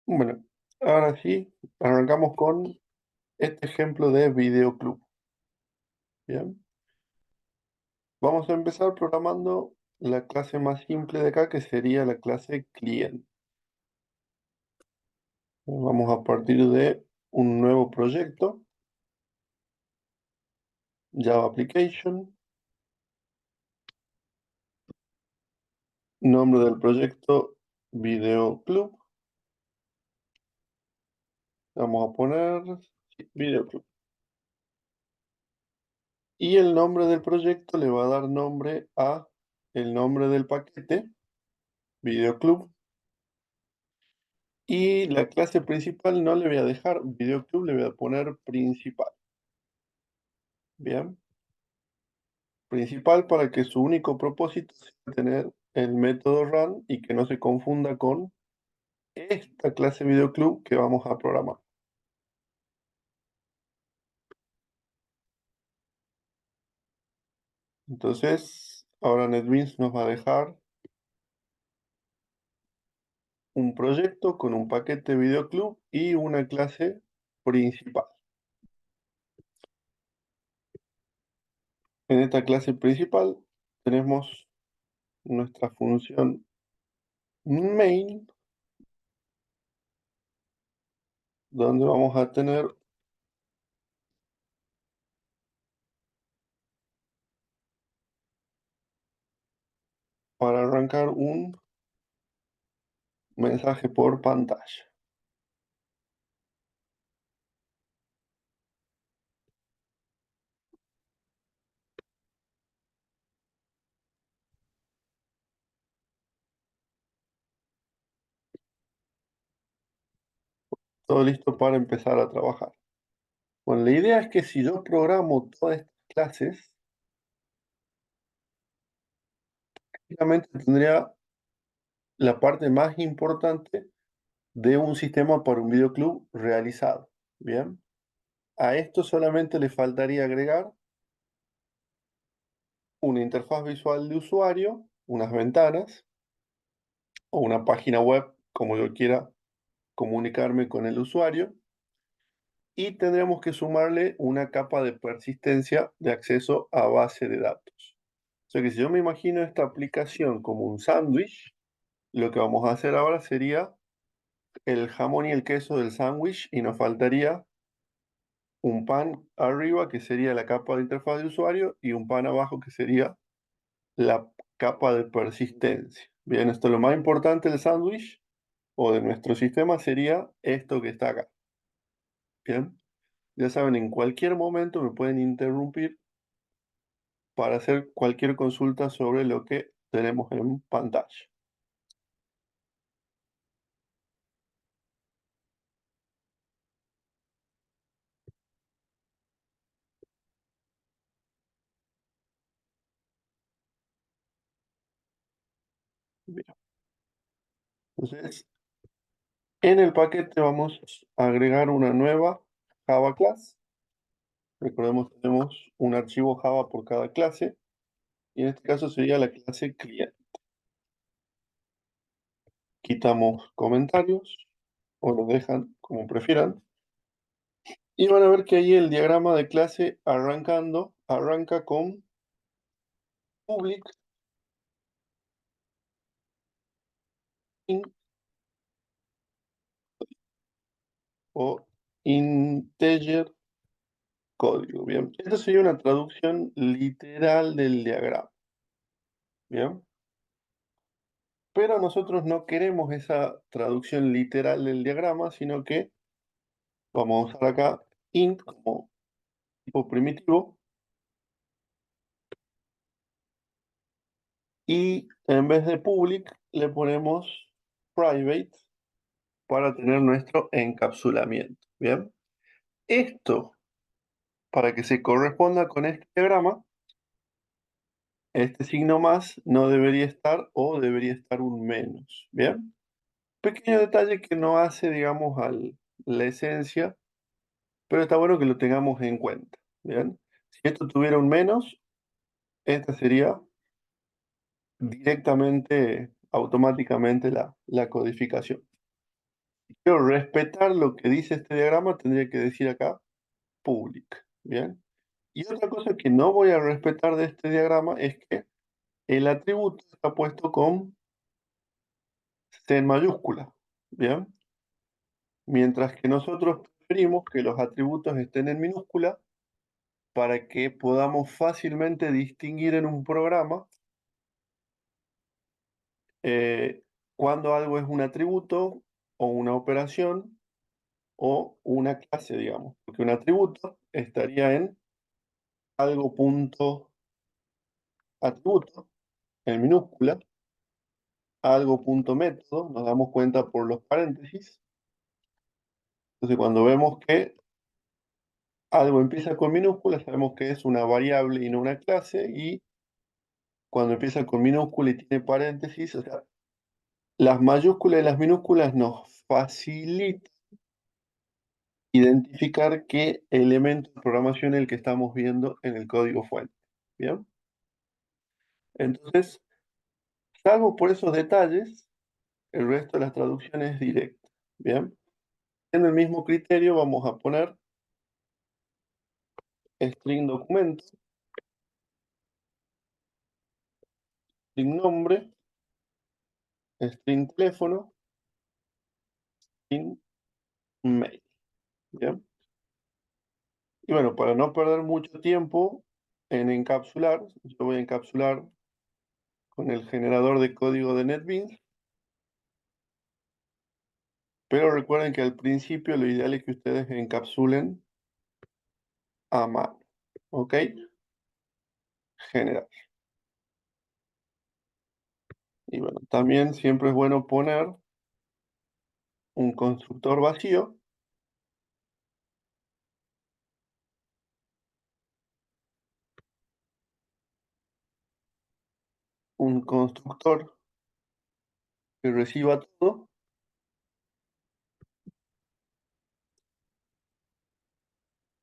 Bueno, ahora sí, arrancamos con este ejemplo de videoclub. Bien, vamos a empezar programando la clase más simple de acá, que sería la clase client. Vamos a partir de un nuevo proyecto, Java Application, nombre del proyecto videoclub. Vamos a poner videoclub. Y el nombre del proyecto le va a dar nombre a el nombre del paquete, videoclub. Y la clase principal no le voy a dejar videoclub, le voy a poner principal. Bien. Principal para que su único propósito sea tener el método run y que no se confunda con esta clase videoclub que vamos a programar. Entonces, ahora NetBeans nos va a dejar un proyecto con un paquete videoclub y una clase principal. En esta clase principal tenemos nuestra función main, donde vamos a tener para arrancar un mensaje por pantalla. Todo listo para empezar a trabajar. Bueno, la idea es que si yo programo todas estas clases, realmente tendría la parte más importante de un sistema para un videoclub realizado. Bien, a esto solamente le faltaría agregar una interfaz visual de usuario, unas ventanas o una página web, como yo quiera comunicarme con el usuario, y tendríamos que sumarle una capa de persistencia de acceso a base de datos. O sea que si yo me imagino esta aplicación como un sándwich, lo que vamos a hacer ahora sería el jamón y el queso del sándwich y nos faltaría un pan arriba que sería la capa de interfaz de usuario y un pan abajo que sería la capa de persistencia. Bien, esto es lo más importante del sándwich o de nuestro sistema sería esto que está acá. Bien, ya saben, en cualquier momento me pueden interrumpir para hacer cualquier consulta sobre lo que tenemos en pantalla. Bien, entonces en el paquete vamos a agregar una nueva Java class. Recordemos que tenemos un archivo Java por cada clase y en este caso sería la clase cliente. Quitamos comentarios o los dejan como prefieran y van a ver que ahí el diagrama de clase arranca con public int o integer código. Bien, esta sería una traducción literal del diagrama. Bien, pero nosotros no queremos esa traducción literal del diagrama, sino que vamos a usar acá int como tipo primitivo y en vez de public le ponemos private para tener nuestro encapsulamiento. Bien, esto para que se corresponda con este diagrama, este signo más no debería estar o debería estar un menos. Bien, pequeño detalle que no hace, digamos, la esencia, pero está bueno que lo tengamos en cuenta. Bien, si esto tuviera un menos, esta sería directamente, automáticamente la codificación. quiero respetar lo que dice este diagrama, tendría que decir acá public. Bien. Y otra cosa que no voy a respetar de este diagrama es que el atributo está puesto con C en mayúscula. Bien. Mientras que nosotros preferimos que los atributos estén en minúscula para que podamos fácilmente distinguir en un programa eh, cuando algo es un atributo o una operación o una clase, digamos. Porque un atributo estaría en algo punto atributo, en minúscula, algo punto método, nos damos cuenta por los paréntesis. Entonces, cuando vemos que algo empieza con minúscula, sabemos que es una variable y no una clase, y cuando empieza con minúscula y tiene paréntesis, o sea, las mayúsculas y las minúsculas nos facilitan identificar qué elemento de programación es el que estamos viendo en el código fuente. ¿Bien? Entonces, salvo por esos detalles, el resto de las traducciones es directa. ¿Bien? En el mismo criterio vamos a poner string documento, string nombre, string teléfono, string mail. ¿Bien? Y bueno, para no perder mucho tiempo en encapsular, yo voy a encapsular con el generador de código de NetBeans, pero recuerden que al principio lo ideal es que ustedes encapsulen a mano. ¿Ok? General. Y bueno, también siempre es bueno poner un constructor vacío, un constructor que reciba todo.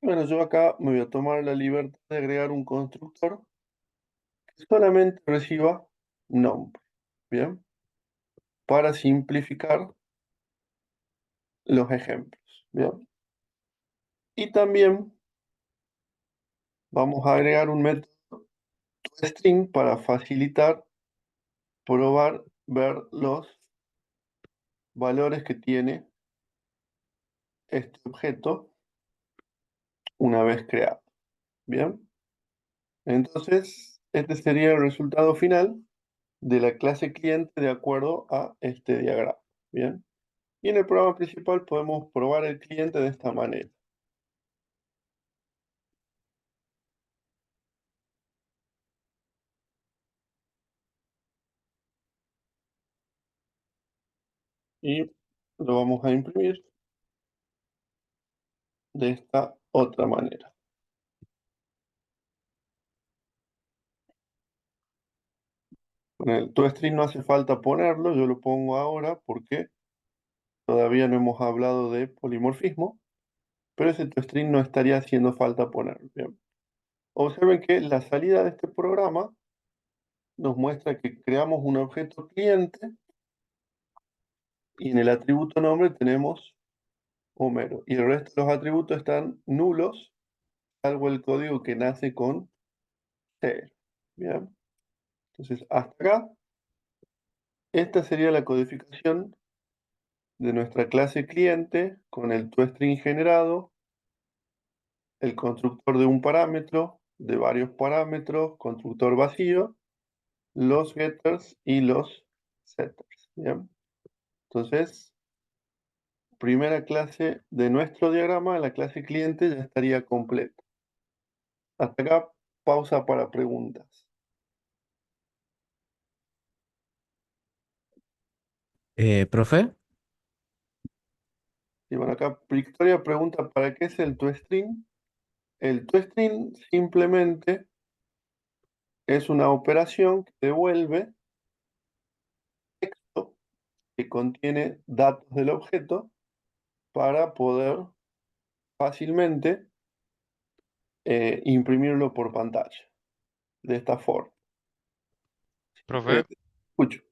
Bueno, yo acá me voy a tomar la libertad de agregar un constructor que solamente reciba nombre. Bien, para simplificar los ejemplos. Bien, y también vamos a agregar un método string para facilitar probar ver los valores que tiene este objeto una vez creado. Bien, entonces este sería el resultado final de la clase cliente de acuerdo a este diagrama. Bien, y en el programa principal podemos probar el cliente de esta manera. Y lo vamos a imprimir de esta otra manera. Con el toString no hace falta ponerlo, yo lo pongo ahora porque todavía no hemos hablado de polimorfismo, pero ese toString no estaría haciendo falta ponerlo. Bien. Observen que la salida de este programa nos muestra que creamos un objeto cliente y en el atributo nombre tenemos Homero. Y el resto de los atributos están nulos, salvo el código que nace con 0. Bien. Entonces, hasta acá, esta sería la codificación de nuestra clase cliente con el toString generado, el constructor de un parámetro, de varios parámetros, constructor vacío, los getters y los setters. ¿Bien? Entonces, primera clase de nuestro diagrama, la clase cliente ya estaría completa. Hasta acá, pausa para preguntas. Profe, Y bueno, acá Victoria pregunta, ¿para qué es el toString? El toString simplemente es una operación que devuelve texto que contiene datos del objeto para poder fácilmente imprimirlo por pantalla. De esta forma. Eh, Profe, escucho.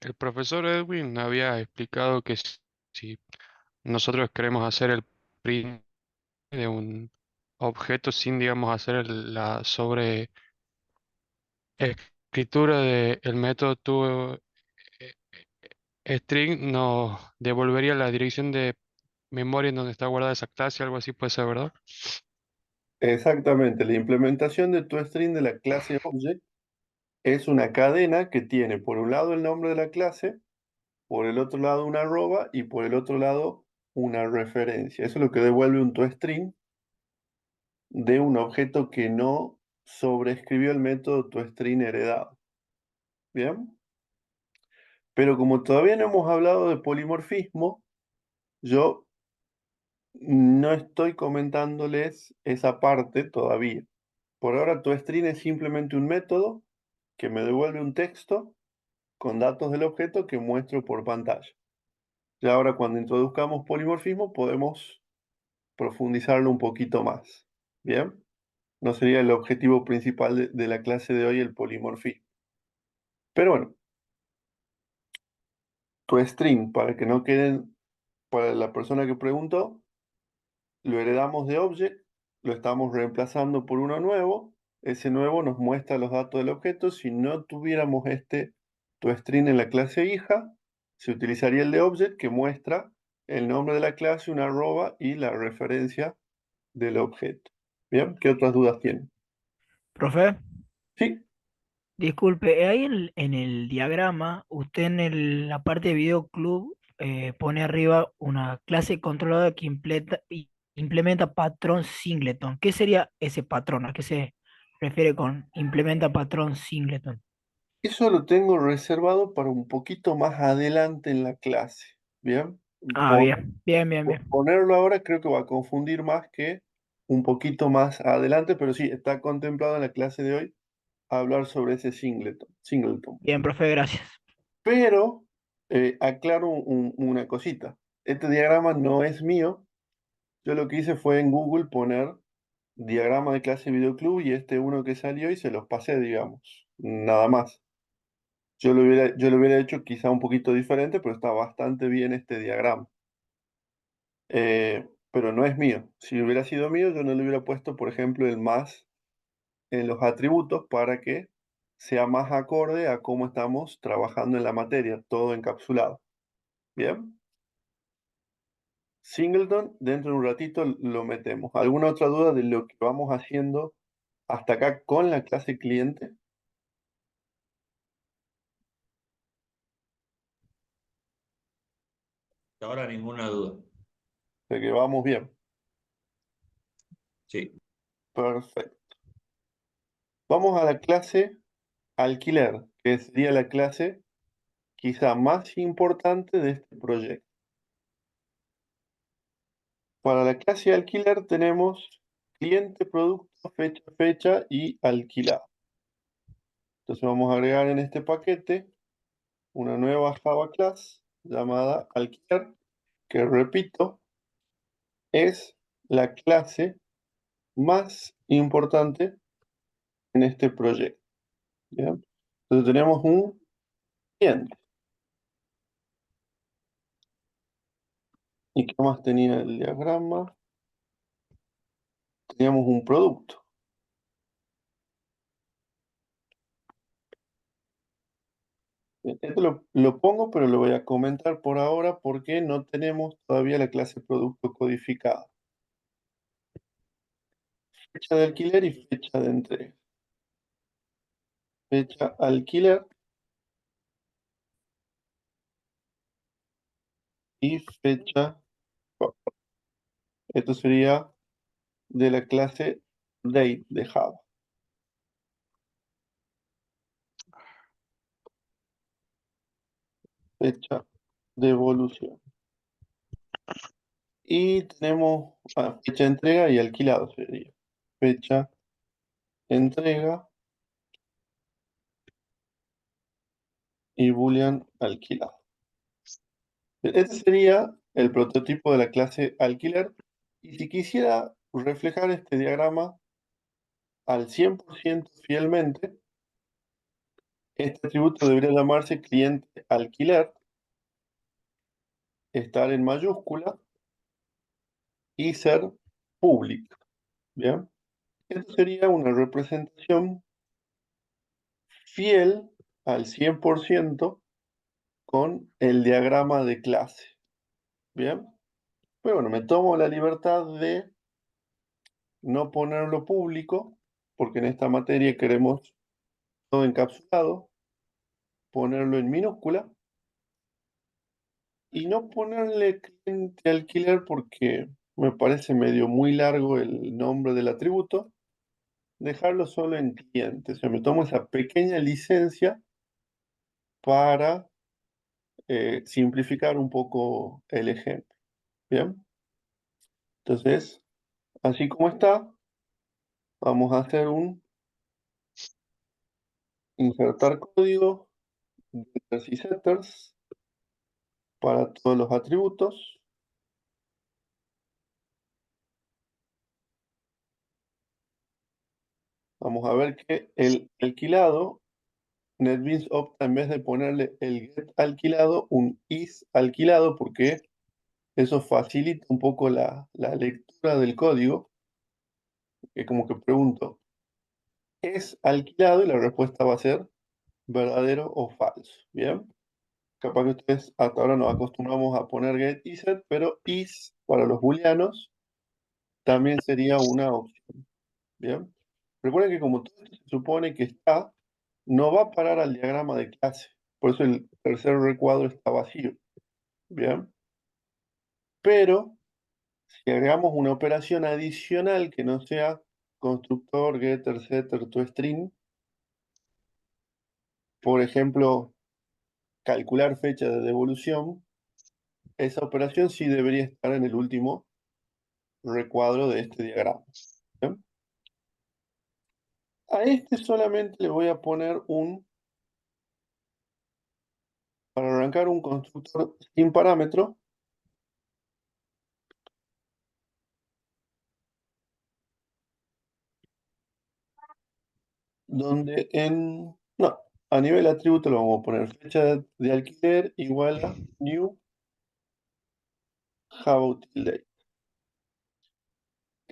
el profesor Edwin había explicado que Si nosotros queremos hacer el print de un objeto sin, digamos, hacer la sobreescritura del método toString, nos devolvería la dirección de memoria en donde está guardada esa clase, algo así puede ser, ¿verdad? Exactamente, la implementación de toString de la clase Object es una cadena que tiene por un lado el nombre de la clase, por el otro lado una arroba y por el otro lado una referencia. Eso es lo que devuelve un toString de un objeto que no sobreescribió el método toString heredado. ¿Bien? Pero como todavía no hemos hablado de polimorfismo, yo no estoy comentándoles esa parte todavía. Por ahora, toString es simplemente un método que me devuelve un texto con datos del objeto que muestro por pantalla. Y ahora, cuando introduzcamos polimorfismo, podemos profundizarlo un poquito más. ¿Bien? No sería el objetivo principal de la clase de hoy el polimorfismo. Pero bueno, toString, para que no queden, para la persona que preguntó, lo heredamos de Object, lo estamos reemplazando por uno nuevo, ese nuevo nos muestra los datos del objeto. Si no tuviéramos este toString en la clase hija, se utilizaría el de Object que muestra el nombre de la clase, una arroba y la referencia del objeto. Bien, ¿qué otras dudas tienen? Profe, Sí, disculpe, ahí en el diagrama, usted la parte de video club pone arriba una clase controlada que implementa patrón singleton. ¿Qué sería ese patrón? ¿A qué se refiere con implementa patrón singleton? eso lo tengo reservado para un poquito más adelante en la clase. Bien, Ah, Pon- bien, bien, bien, bien. ponerlo ahora creo que va a confundir más que un poquito más adelante, pero sí, está contemplado en la clase de hoy hablar sobre ese singleton. Bien, profe, gracias. Pero aclaro una cosita. Este diagrama no es mío. Yo lo que hice fue en Google poner diagrama de clase videoclub y este uno que salió y se los pasé, digamos. Nada más. Yo lo hubiera hecho quizá un poquito diferente, pero está bastante bien este diagrama. Pero no es mío. Si hubiera sido mío, yo no le hubiera puesto, por ejemplo, el más en los atributos para que sea más acorde a cómo estamos trabajando en la materia, todo encapsulado. Bien, Singleton, dentro de un ratito lo metemos. ¿Alguna otra duda de lo que vamos haciendo hasta acá con la clase cliente? Hasta ahora ninguna duda. De que vamos bien. Sí. Perfecto. Vamos a la clase alquiler, que sería la clase quizá más importante de este proyecto. Para la clase alquiler tenemos cliente, producto, fecha, fecha y alquilado. Entonces vamos a agregar en este paquete una nueva Java class llamada alquiler, que repito, es la clase más importante en este proyecto. ¿Bien? Entonces tenemos un cliente. ¿Y qué más tenía el diagrama? Teníamos un producto. Esto lo pongo, pero lo voy a comentar por ahora porque no tenemos todavía la clase producto codificada. Fecha de alquiler y fecha de entrega. Fecha alquiler y fecha. Esto sería de la clase date de Java. Fecha de evolución. Y tenemos fecha de entrega y alquilado sería. Fecha, entrega y boolean alquilado. Este sería el prototipo de la clase alquiler. Y si quisiera reflejar este diagrama al 100% fielmente, este atributo debería llamarse cliente alquiler estar en mayúscula y ser público. ¿Bien? Esto sería una representación fiel al 100% con el diagrama de clase. ¿Bien? Pero bueno, me tomo la libertad de no ponerlo público, porque en esta materia queremos todo encapsulado, ponerlo en minúscula y no ponerle cliente alquiler porque me parece medio muy largo el nombre del atributo, dejarlo solo en cliente. O sea, me tomo esa pequeña licencia para simplificar un poco el ejemplo. ¿Bien? Entonces, así como está, vamos a hacer un insertar código, getters y setters para todos los atributos. Vamos a ver que el alquilado, NetBeans opta en vez de ponerle el get alquilado, un is alquilado, porque eso facilita un poco la lectura del código. Que como que pregunto, ¿es alquilado? Y la respuesta va a ser verdadero o falso. ¿Bien? Capaz que ustedes hasta ahora nos acostumbramos a poner get y set, pero is para los booleanos también sería una opción. ¿Bien? Recuerden que como todo esto se supone que está, no va a parar al diagrama de clase. Por eso el tercer recuadro está vacío. ¿Bien? Pero si agregamos una operación adicional que no sea constructor, getter, setter, toString, por ejemplo, calcular fecha de devolución, esa operación sí debería estar en el último recuadro de este diagrama. ¿Bien? A este solamente le voy a poner para arrancar un constructor sin parámetro, donde no, a nivel atributo le vamos a poner fecha de alquiler igual a new how till date.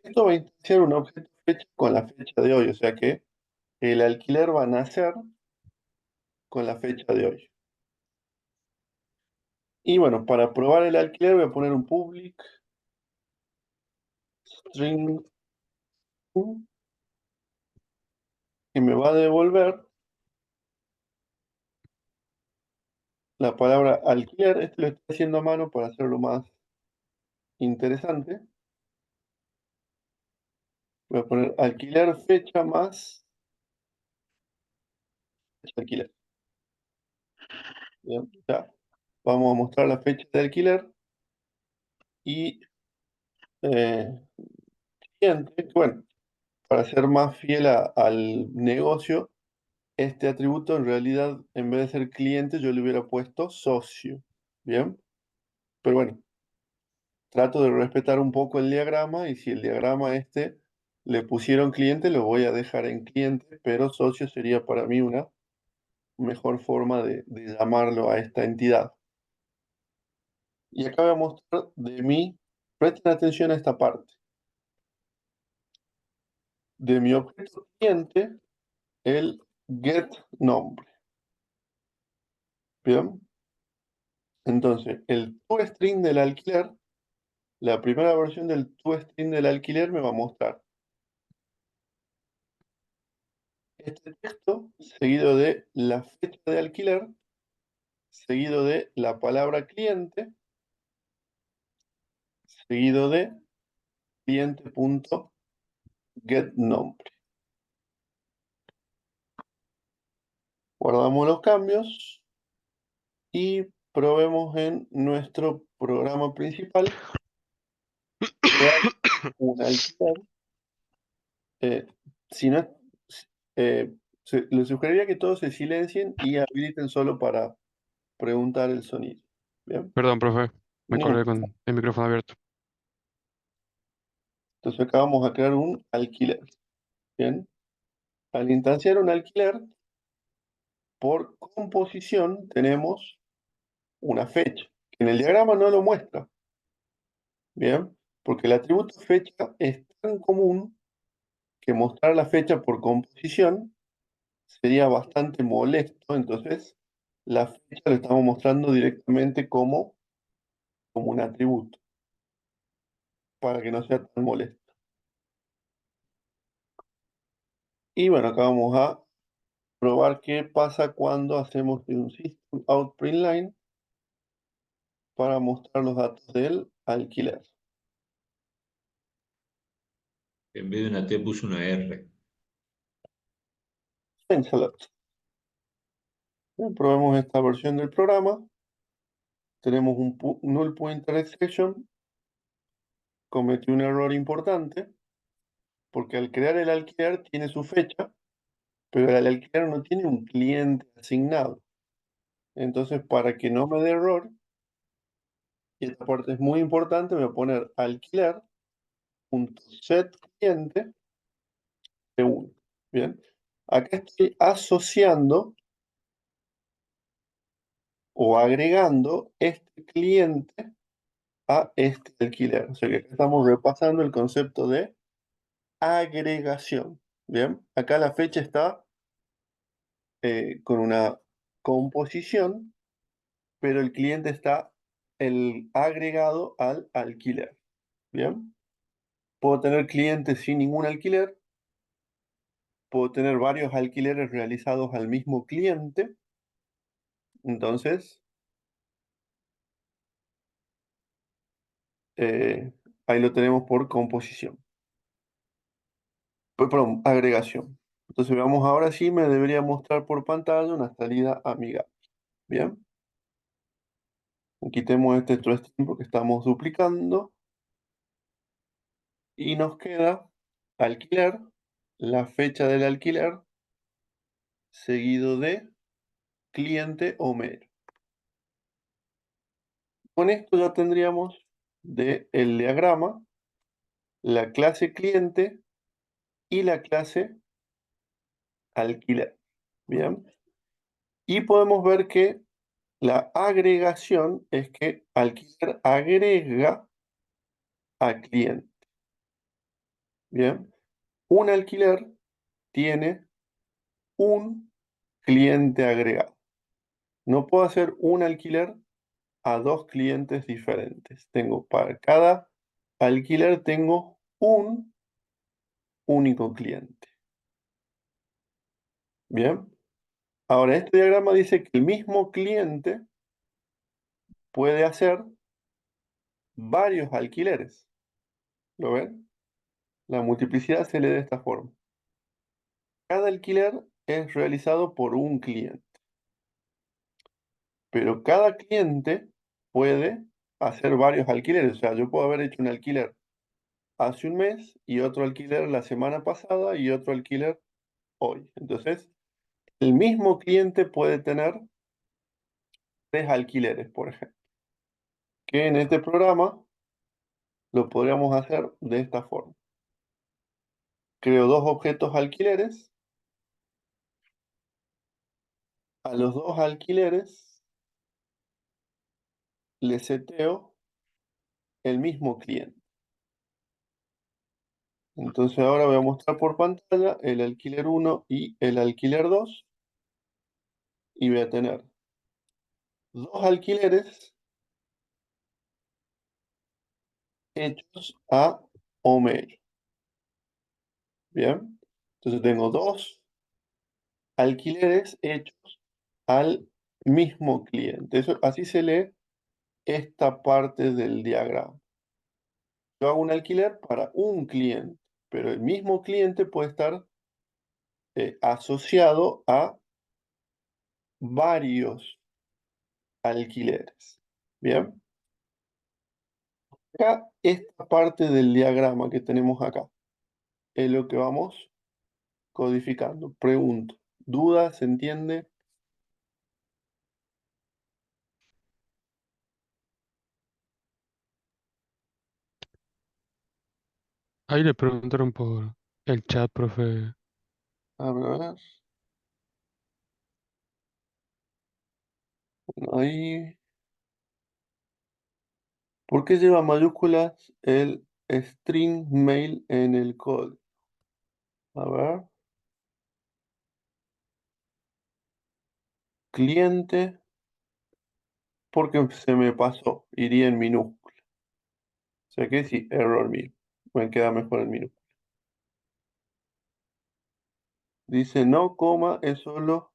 Esto va a instanciar un objeto fecha con la fecha de hoy, o sea que el alquiler va a nacer con la fecha de hoy. Y bueno, para probar el alquiler voy a poner un public string que me va a devolver la palabra alquiler. Esto lo estoy haciendo a mano para hacerlo más interesante. Voy a poner alquiler fecha más fecha de alquiler. Bien, ya. Vamos a mostrar la fecha de alquiler y cliente. Bueno, para ser más fiel al negocio, este atributo en realidad, en vez de ser cliente, yo le hubiera puesto socio. Bien, pero bueno, trato de respetar un poco el diagrama y si el diagrama este le pusieron cliente, lo voy a dejar en cliente, pero socio sería para mí una mejor forma de llamarlo a esta entidad. Y acá voy a mostrar presten atención a esta parte, de mi objeto cliente, el get nombre. Bien, entonces el toString del alquiler, la primera versión del toString del alquiler me va a mostrar este texto seguido de la fecha de alquiler, seguido de la palabra cliente, seguido de cliente.getNombre. Guardamos los cambios y probemos en nuestro programa principal crear un alquiler. Si no, les sugeriría que todos se silencien y habiliten solo para preguntar el sonido. Bien, Perdón, profe. Me ningún colgué problema. con el micrófono abierto. Entonces acá vamos a crear un alquiler. Bien, al instanciar un alquiler, por composición tenemos una fecha, En el diagrama no lo muestra, ¿bien? Porque el atributo fecha es tan común que mostrar la fecha por composición sería bastante molesto, entonces la fecha lo estamos mostrando directamente como un atributo, para que no sea tan molesto. Y bueno, acá vamos a probar qué pasa cuando hacemos un system out line para mostrar los datos del alquiler. En vez de una T puso una R. Thanks a lot. Bien, probemos esta versión del programa. Tenemos un null pointer exception. Cometí un error importante porque al crear el alquiler tiene su fecha, pero el alquiler no tiene un cliente asignado. Entonces, para que no me dé error, y esta parte es muy importante, voy a poner alquiler.set cliente de 1. Bien, acá estoy asociando o agregando este cliente a este alquiler. O sea que acá estamos repasando el concepto de agregación. Bien, acá la fecha está con una composición, pero el cliente está agregado al alquiler. Bien, puedo tener clientes sin ningún alquiler, puedo tener varios alquileres realizados al mismo cliente. Entonces, ahí lo tenemos por composición. Perdón, agregación. Entonces veamos ahora sí me debería mostrar por pantalla una salida amigable. Bien. Quitemos este toString porque estamos duplicando. Y nos queda alquiler, la fecha del alquiler, seguido de cliente o medio. Con esto ya tendríamos del diagrama la clase cliente y la clase alquiler. Bien. Y podemos ver que la agregación es que alquiler agrega a cliente. Bien. Un alquiler tiene un cliente agregado. No puedo hacer un alquiler a dos clientes diferentes. Para cada alquiler tengo un único cliente. Bien. Ahora, este diagrama dice que el mismo cliente puede hacer varios alquileres. ¿Lo ven? La multiplicidad se lee de esta forma. Cada alquiler es realizado por un cliente, pero cada cliente puede hacer varios alquileres. O sea, yo puedo haber hecho un alquiler hace un mes y otro alquiler la semana pasada y otro alquiler hoy. Entonces, el mismo cliente puede tener 3 alquileres, por ejemplo, que en este programa lo podríamos hacer de esta forma. Creo 2 objetos alquileres. A los 2 alquileres le seteo el mismo cliente. Entonces ahora voy a mostrar por pantalla el alquiler 1 y el alquiler 2 y voy a tener 2 alquileres hechos a Homero. Bien, entonces tengo 2 alquileres hechos al mismo cliente. Así se lee esta parte del diagrama. Yo hago un alquiler para un cliente, pero el mismo cliente puede estar asociado a varios alquileres. Bien, acá esta parte del diagrama que tenemos acá es lo que vamos codificando. Pregunto, ¿dudas? ¿Se entiende? Ahí le preguntaron por el chat, profe. A ver, ahí. ¿Por qué lleva mayúsculas el string mail en el código? A ver. Cliente, porque se me pasó, iría en minúscula. O sea que sí, error mío. Me queda mejor en minúscula. Dice no, coma, es solo.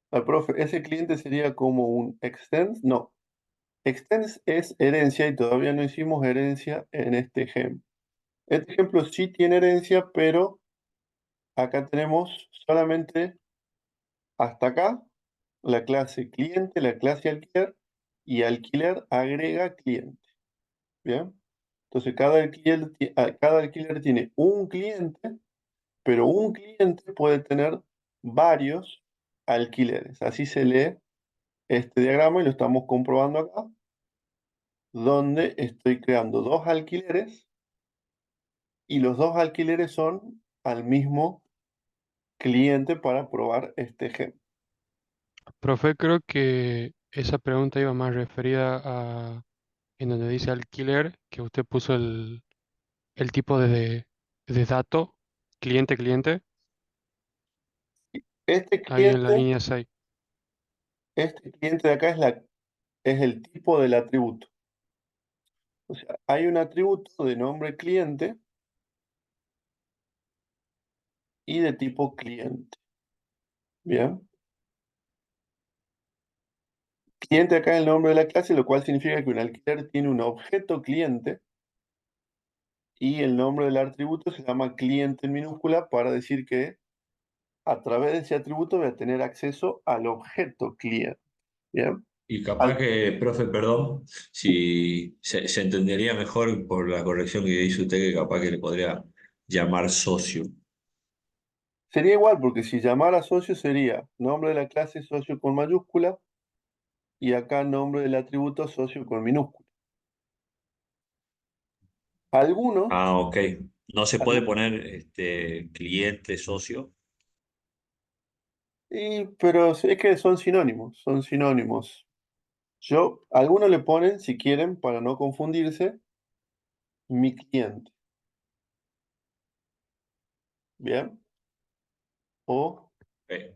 Profe, ese cliente sería como un extends. No, extends es herencia y todavía no hicimos herencia en este ejemplo. Este ejemplo sí tiene herencia, pero acá tenemos solamente hasta acá la clase cliente, la clase alquiler y alquiler agrega cliente. ¿Bien? Entonces cada alquiler tiene un cliente, pero un cliente puede tener varios alquileres. Así se lee este diagrama y lo estamos comprobando acá, donde estoy creando dos alquileres y los dos alquileres son al mismo cliente para probar este ejemplo. Profe, creo que esa pregunta iba más referida a en donde dice alquiler, que usted puso el tipo de dato, cliente, Este ahí en la cliente, línea 6. este cliente de acá es el tipo del atributo. O sea, hay un atributo de nombre cliente y de tipo cliente. Bien. Cliente acá es el nombre de la clase, lo cual significa que un alquiler tiene un objeto cliente y el nombre del atributo se llama cliente en minúscula para decir que a través de ese atributo voy a tener acceso al objeto cliente. Bien. Y capaz Al- que, profe, perdón, si se entendería mejor por la corrección que hizo usted, que capaz que le podría llamar socio. Sería igual porque si llamara socio sería nombre de la clase socio con mayúscula y acá nombre del atributo socio con minúscula. Algunos, Ah, ok. No se puede algu- poner cliente, socio. pero es que son sinónimos, son sinónimos. Algunos le ponen, si quieren, para no confundirse, mi cliente, ¿bien? O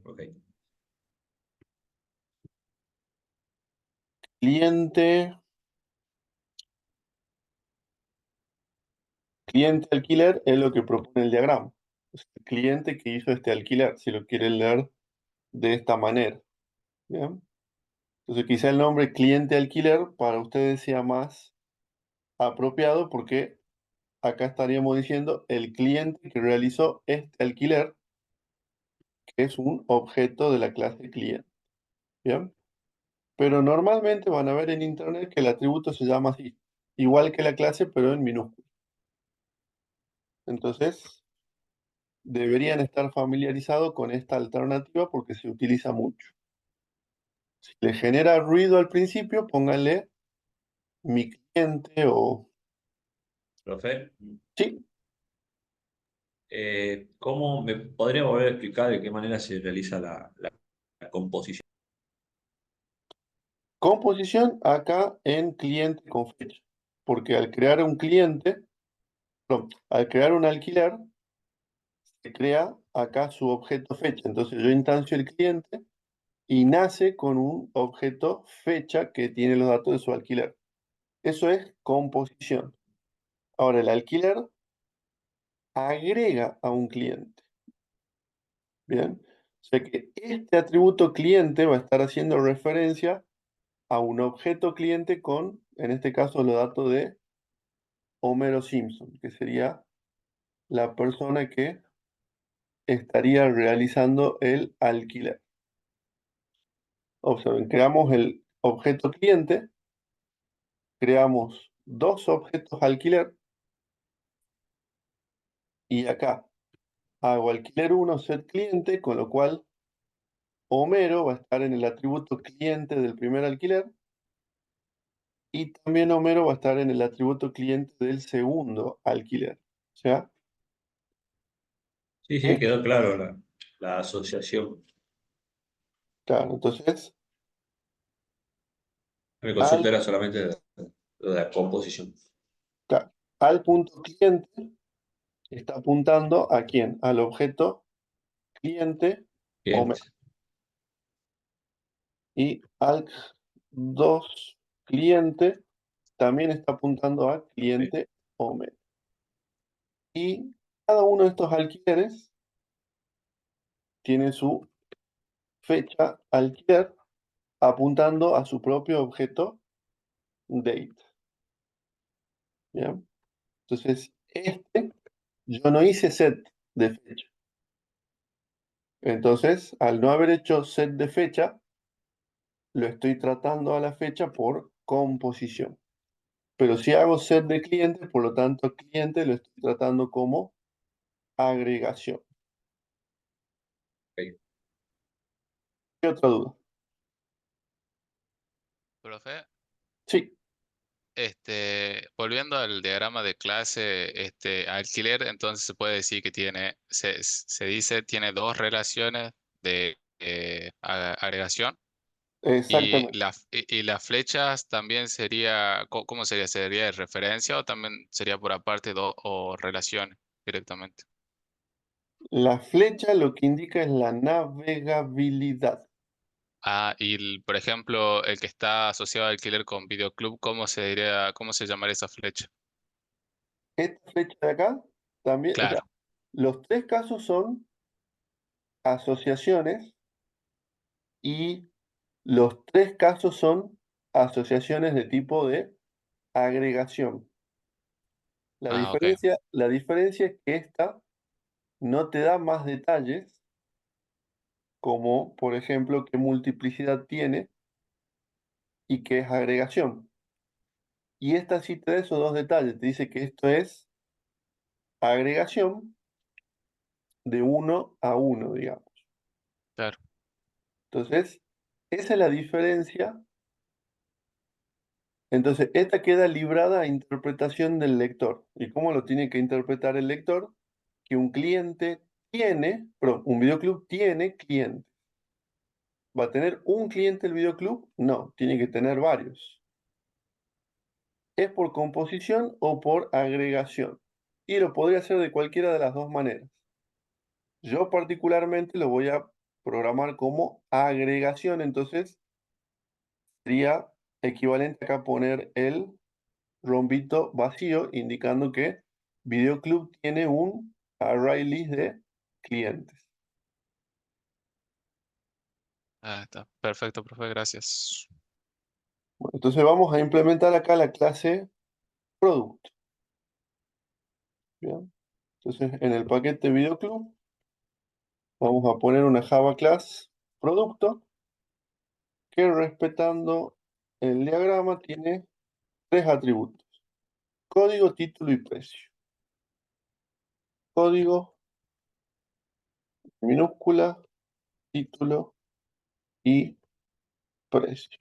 Ok. cliente, cliente alquiler es lo que propone el diagrama. Es el cliente que hizo este alquiler, si lo quieren leer de esta manera, ¿bien? Entonces quizá el nombre cliente alquiler para ustedes sea más apropiado porque acá estaríamos diciendo el cliente que realizó este alquiler, que es un objeto de la clase cliente, ¿bien? Pero normalmente van a ver en internet que el atributo se llama así, igual que la clase, pero en minúscula. Entonces, deberían estar familiarizados con esta alternativa porque se utiliza mucho. Si le genera ruido al principio, pónganle mi cliente o... Profe, Sí, ¿cómo me podría volver a explicar de qué manera se realiza la composición? composición acá en cliente con fecha. Porque al crear un cliente, perdón, al crear un alquiler, se crea acá su objeto fecha. Entonces yo instancio el cliente y nace con un objeto fecha que tiene los datos de su alquiler. Eso es composición. Ahora, el alquiler agrega a un cliente. Bien. O sea que este atributo cliente va a estar haciendo referencia a un objeto cliente con, en este caso, los datos de Homero Simpson, que sería la persona que estaría realizando el alquiler. Observen, creamos el objeto cliente, creamos dos objetos alquiler y acá hago alquiler 1 set cliente, con lo cual Homero va a estar en el atributo cliente del primer alquiler y también Homero va a estar en el atributo cliente del segundo alquiler. O sea, Sí, sí, que, quedó claro la asociación. claro, entonces, Mi al, consulta era solamente. la composición. Claro, al punto cliente está apuntando ¿a quién? Al objeto cliente Bien, Omet. Y ALK2 cliente también está apuntando a bien, cliente Omet. Y cada uno de estos alquileres tiene su fecha alquiler apuntando a su propio objeto date. ¿Bien? Entonces, yo no hice set de fecha. Entonces, al no haber hecho set de fecha, lo estoy tratando a la fecha por composición. Pero si hago set de cliente, por lo tanto, cliente lo estoy tratando como agregación. ok. ¿Qué otra duda? Profe, Sí, volviendo al diagrama de clase, alquiler, entonces se puede decir que se dice, tiene dos relaciones de agregación y, exactamente. y las flechas también sería, ¿cómo sería? ¿Sería de referencia o también sería por aparte o relaciones directamente? La flecha lo que indica es la navegabilidad. Ah, y por ejemplo, el que está asociado al alquiler con videoclub, ¿cómo se diría, cómo se llamaría esa flecha? Esta flecha de acá también, o sea, Claro. los tres casos son asociaciones y los tres casos son asociaciones de tipo de agregación. Ah, ok. La diferencia es que esta no te da más detalles, como por ejemplo qué multiplicidad tiene y qué es agregación. Y esta sí te da esos dos detalles, te dice que esto es agregación de uno a uno, digamos. Claro. Entonces, esa es la diferencia. Entonces, esta queda librada a interpretación del lector. ¿Y cómo lo tiene que interpretar el lector? Que un cliente perdón, un videoclub tiene clientes. ¿Va a tener un cliente el videoclub? No, tiene que tener varios. ¿Es por composición o por agregación? Y lo podría hacer de cualquiera de las dos maneras. Yo particularmente lo voy a programar como agregación, entonces sería equivalente acá poner el rombito vacío, indicando que Videoclub tiene un array list de clientes. Ah, está. Perfecto, profe, gracias. Bueno, entonces vamos a implementar acá la clase product. ¿Bien? Entonces en el paquete Videoclub vamos a poner una Java class producto que respetando el diagrama tiene tres atributos: código, título y precio. Código, minúscula, título y precio.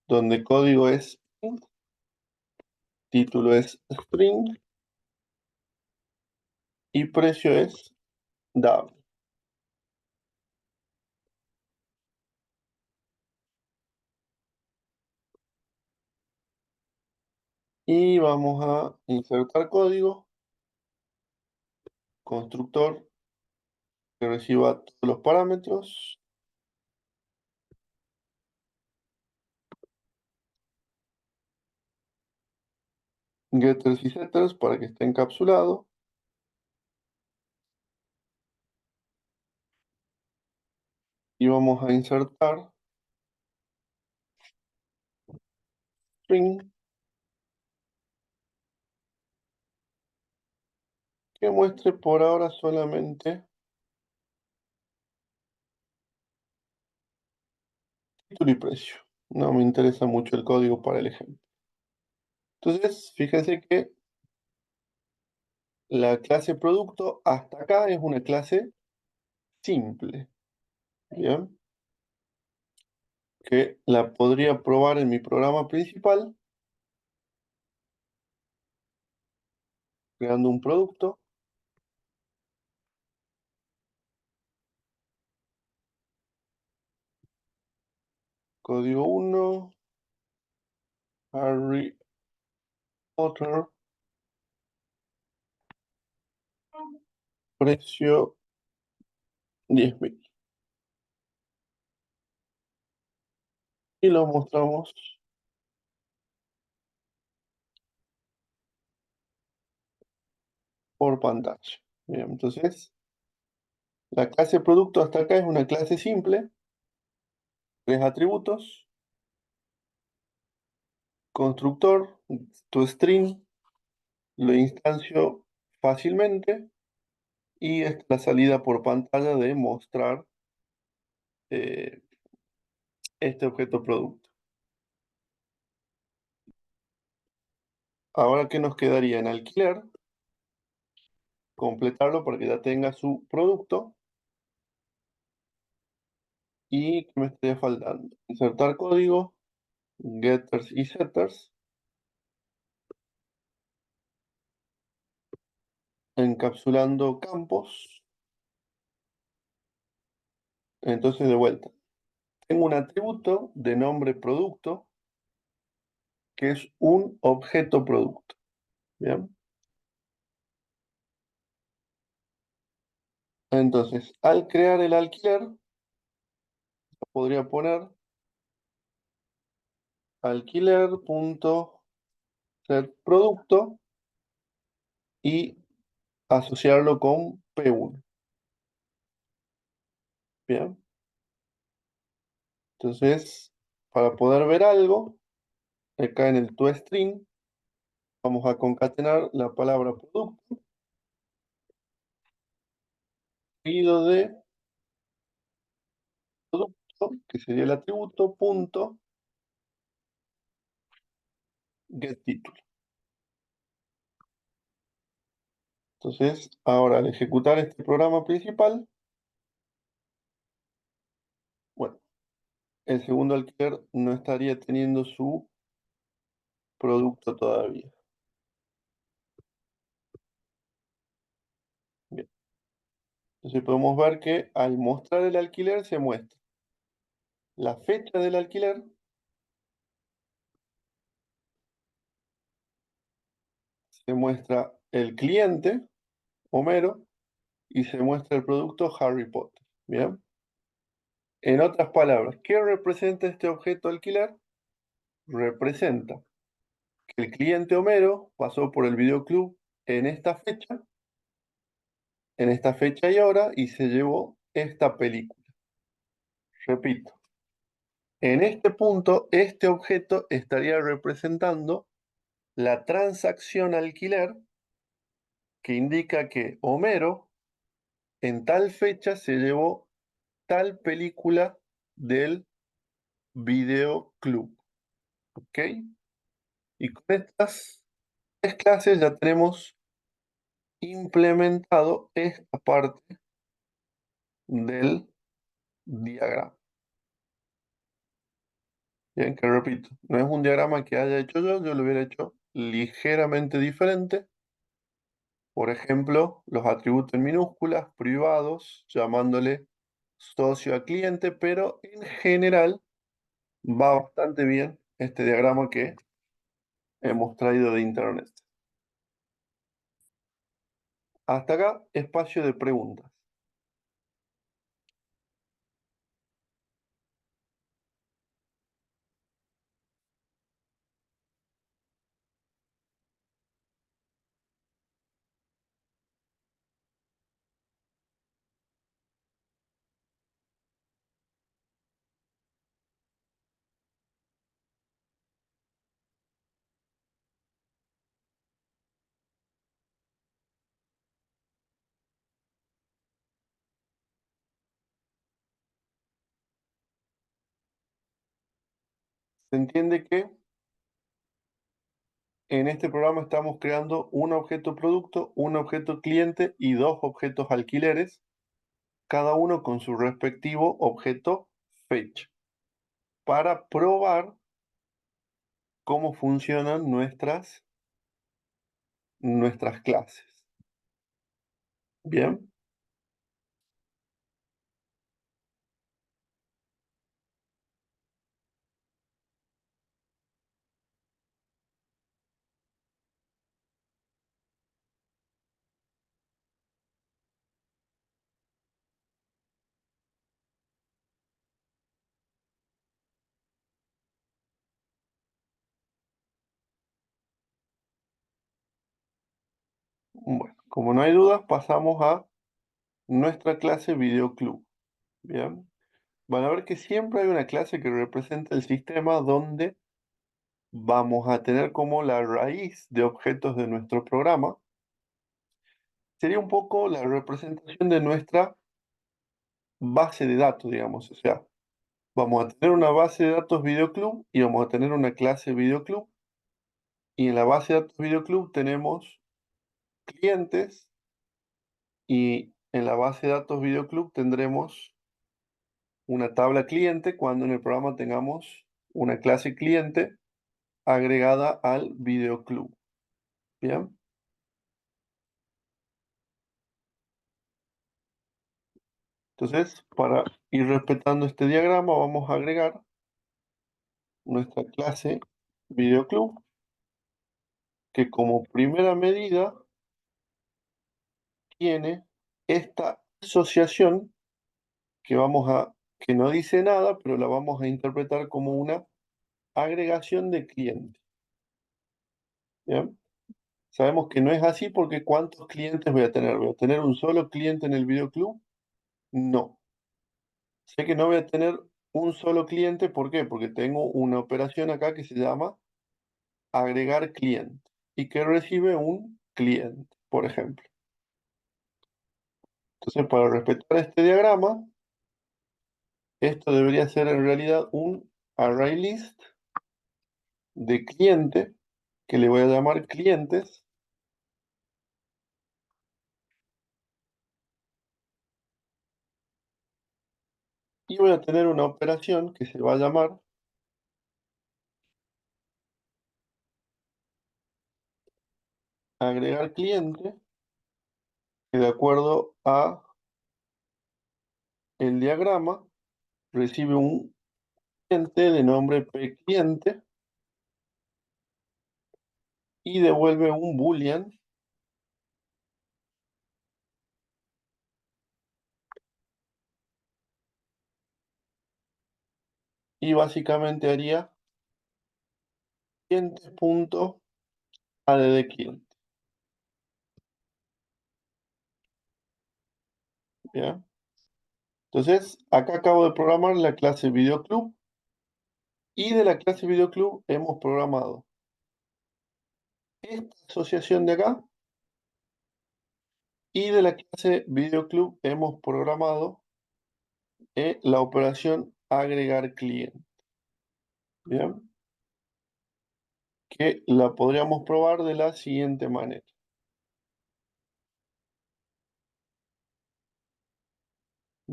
Donde código es int, título es string y precio es DAB. Y vamos a insertar código, constructor que reciba todos los parámetros, getters y setters para que esté encapsulado. Y vamos a insertar string que muestre por ahora solamente título y precio. No me interesa mucho el código para el ejemplo. Entonces, fíjense que la clase producto hasta acá es una clase simple. Bien, que la podría probar en mi programa principal, creando un producto, código 1, Harry Potter, precio 10.000. Y lo mostramos por pantalla. Bien, entonces, la clase producto hasta acá es una clase simple, 3 atributos, constructor, toString, lo instancio fácilmente y esta es la salida por pantalla de mostrar eh, este objeto producto. Ahora, ¿qué nos quedaría en alquiler? Completarlo para que ya tenga su producto. ¿Y qué me estaría faltando? Insertar código, getters y setters, encapsulando campos. Entonces, de vuelta, tengo un atributo de nombre producto que es un objeto producto. ¿Bien? Entonces, al crear el alquiler, podría poner alquiler.setProducto y asociarlo con P1. Bien. Entonces, para poder ver algo, acá en el toString, vamos a concatenar la palabra producto, seguido de producto, que sería el atributo, punto, getTítulo. Entonces, ahora al ejecutar este programa principal, bueno, el segundo alquiler no estaría teniendo su producto todavía. Bien. Entonces podemos ver que al mostrar el alquiler se muestra la fecha del alquiler, se muestra el cliente, Homero, y se muestra el producto Harry Potter. Bien. En otras palabras, ¿qué representa este objeto alquiler? Representa que el cliente Homero pasó por el videoclub en esta fecha y hora, y se llevó esta película. Repito, en este punto, este objeto estaría representando la transacción alquiler que indica que Homero en tal fecha se llevó tal película del videoclub. ¿Ok? Y con estas 3 clases ya tenemos implementado esta parte del diagrama. Bien, que repito, no es un diagrama que haya hecho yo lo hubiera hecho ligeramente diferente. Por ejemplo, los atributos en minúsculas, privados, llamándole socio a cliente, pero en general va bastante bien este diagrama que hemos traído de internet. Hasta acá, espacio de preguntas. Se entiende que en este programa estamos creando un objeto producto, un objeto cliente y 2 objetos alquileres, cada uno con su respectivo objeto fecha, para probar cómo funcionan nuestras clases. Bien. Bueno, como no hay dudas, pasamos a nuestra clase Video Club. Bien. Van a ver que siempre hay una clase que representa el sistema donde vamos a tener como la raíz de objetos de nuestro programa. Sería un poco la representación de nuestra base de datos, digamos. O sea, vamos a tener una base de datos videoclub y vamos a tener una clase videoclub. Y en la base de datos videoclub tenemos clientes y en la base de datos videoclub tendremos una tabla cliente cuando en el programa tengamos una clase cliente agregada al videoclub. Bien. Entonces, para ir respetando este diagrama, vamos a agregar nuestra clase videoclub, que como primera medida tiene esta asociación que no dice nada, pero la vamos a interpretar como una agregación de clientes. ¿Bien? Sabemos que no es así porque ¿cuántos clientes voy a tener? ¿Voy a tener un solo cliente en el videoclub? No. Sé que no voy a tener un solo cliente, ¿por qué? Porque tengo una operación acá que se llama agregar cliente y que recibe un cliente, por ejemplo. Entonces, para respetar este diagrama, esto debería ser en realidad un array list de cliente, que le voy a llamar clientes, y voy a tener una operación que se va a llamar agregar cliente, que de acuerdo a el diagrama recibe un cliente de nombre pCliente y devuelve un boolean y básicamente haría cliente.add cliente. ¿Ya? Entonces, acá acabo de programar la clase videoclub y de la clase videoclub hemos programado esta asociación de acá y de la clase videoclub hemos programado la operación agregar cliente. ¿Bien? Que la podríamos probar de la siguiente manera.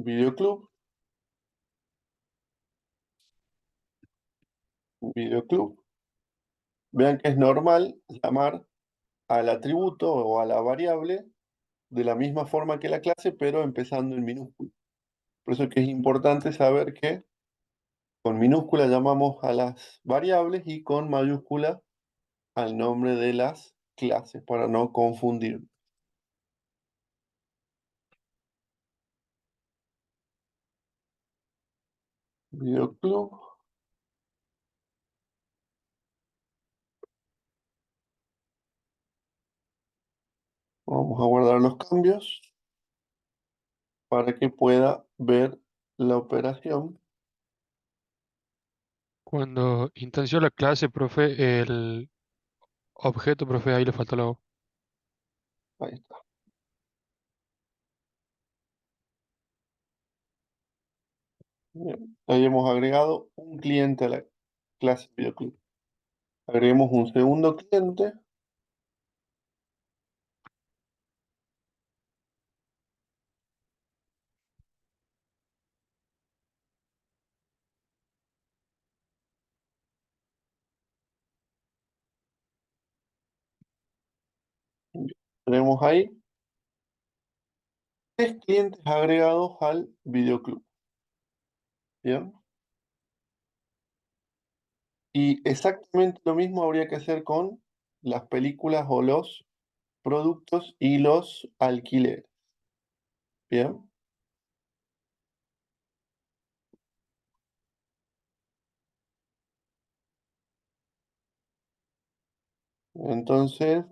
Videoclub, videoclub. Vean que es normal llamar al atributo o a la variable de la misma forma que la clase, pero empezando en minúscula. Por eso es que es importante saber que con minúscula llamamos a las variables y con mayúscula al nombre de las clases para no confundir. Videoclub. Vamos a guardar los cambios para que pueda ver la operación. Cuando instanció la clase, profe, el objeto, profe, ahí le faltó la O. Ahí está. Bien. Ahí hemos agregado un cliente a la clase videoclub. Agreguemos un segundo cliente. Tenemos ahí 3 clientes agregados al videoclub. Bien. Y exactamente lo mismo habría que hacer con las películas o los productos y los alquileres. Bien. Entonces,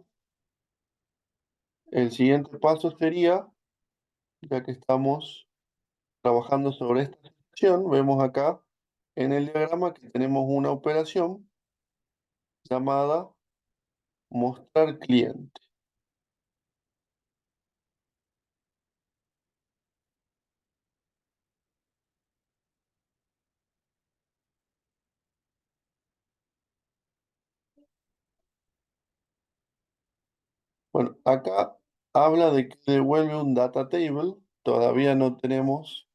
El siguiente paso sería, ya que estamos trabajando sobre esta sección, vemos acá en el diagrama que tenemos una operación llamada mostrar cliente. Bueno, acá habla de que devuelve un data table. Todavía no tenemos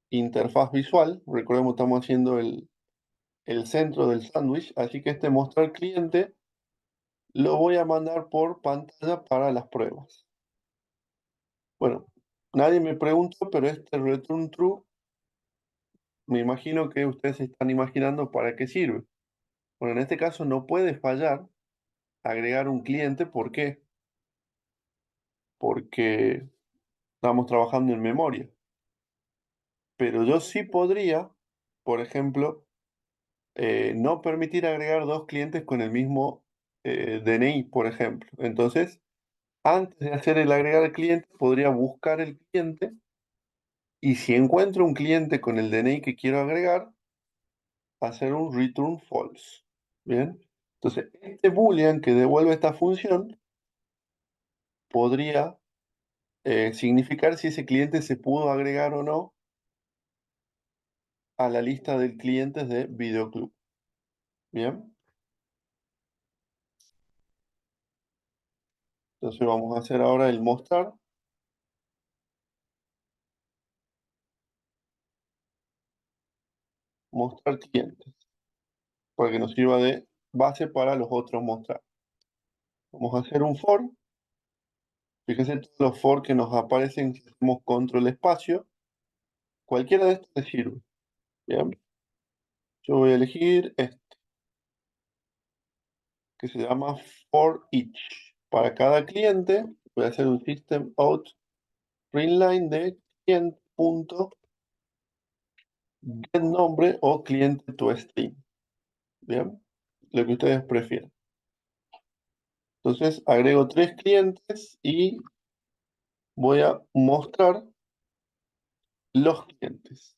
interfaz visual. Recordemos, estamos haciendo el centro del sándwich, así que este mostrar cliente lo voy a mandar por pantalla para las pruebas. Bueno, nadie me preguntó, pero este return true, me imagino que ustedes se están imaginando para qué sirve. Bueno, en este caso no puede fallar agregar un cliente. ¿Por qué? Porque estamos trabajando en memoria. Pero yo sí podría, por ejemplo, no permitir agregar dos clientes con el mismo DNI, por ejemplo. Entonces, antes de hacer el agregar al cliente, podría buscar el cliente y si encuentro un cliente con el DNI que quiero agregar, hacer un return false. Bien, entonces este boolean que devuelve esta función podría significar si ese cliente se pudo agregar o no a la lista de clientes de Videoclub. Bien, entonces vamos a hacer ahora el mostrar clientes, para que nos sirva de base para los otros mostrar. Vamos a hacer un for. Fíjense todos los for que nos aparecen si hacemos control espacio. Cualquiera de estos les sirve. Bien, yo voy a elegir este, que se llama for each. Para cada cliente voy a hacer un system out println de client.getNombre o cliente to string. Bien, lo que ustedes prefieran. Entonces agrego 3 clientes y voy a mostrar los clientes.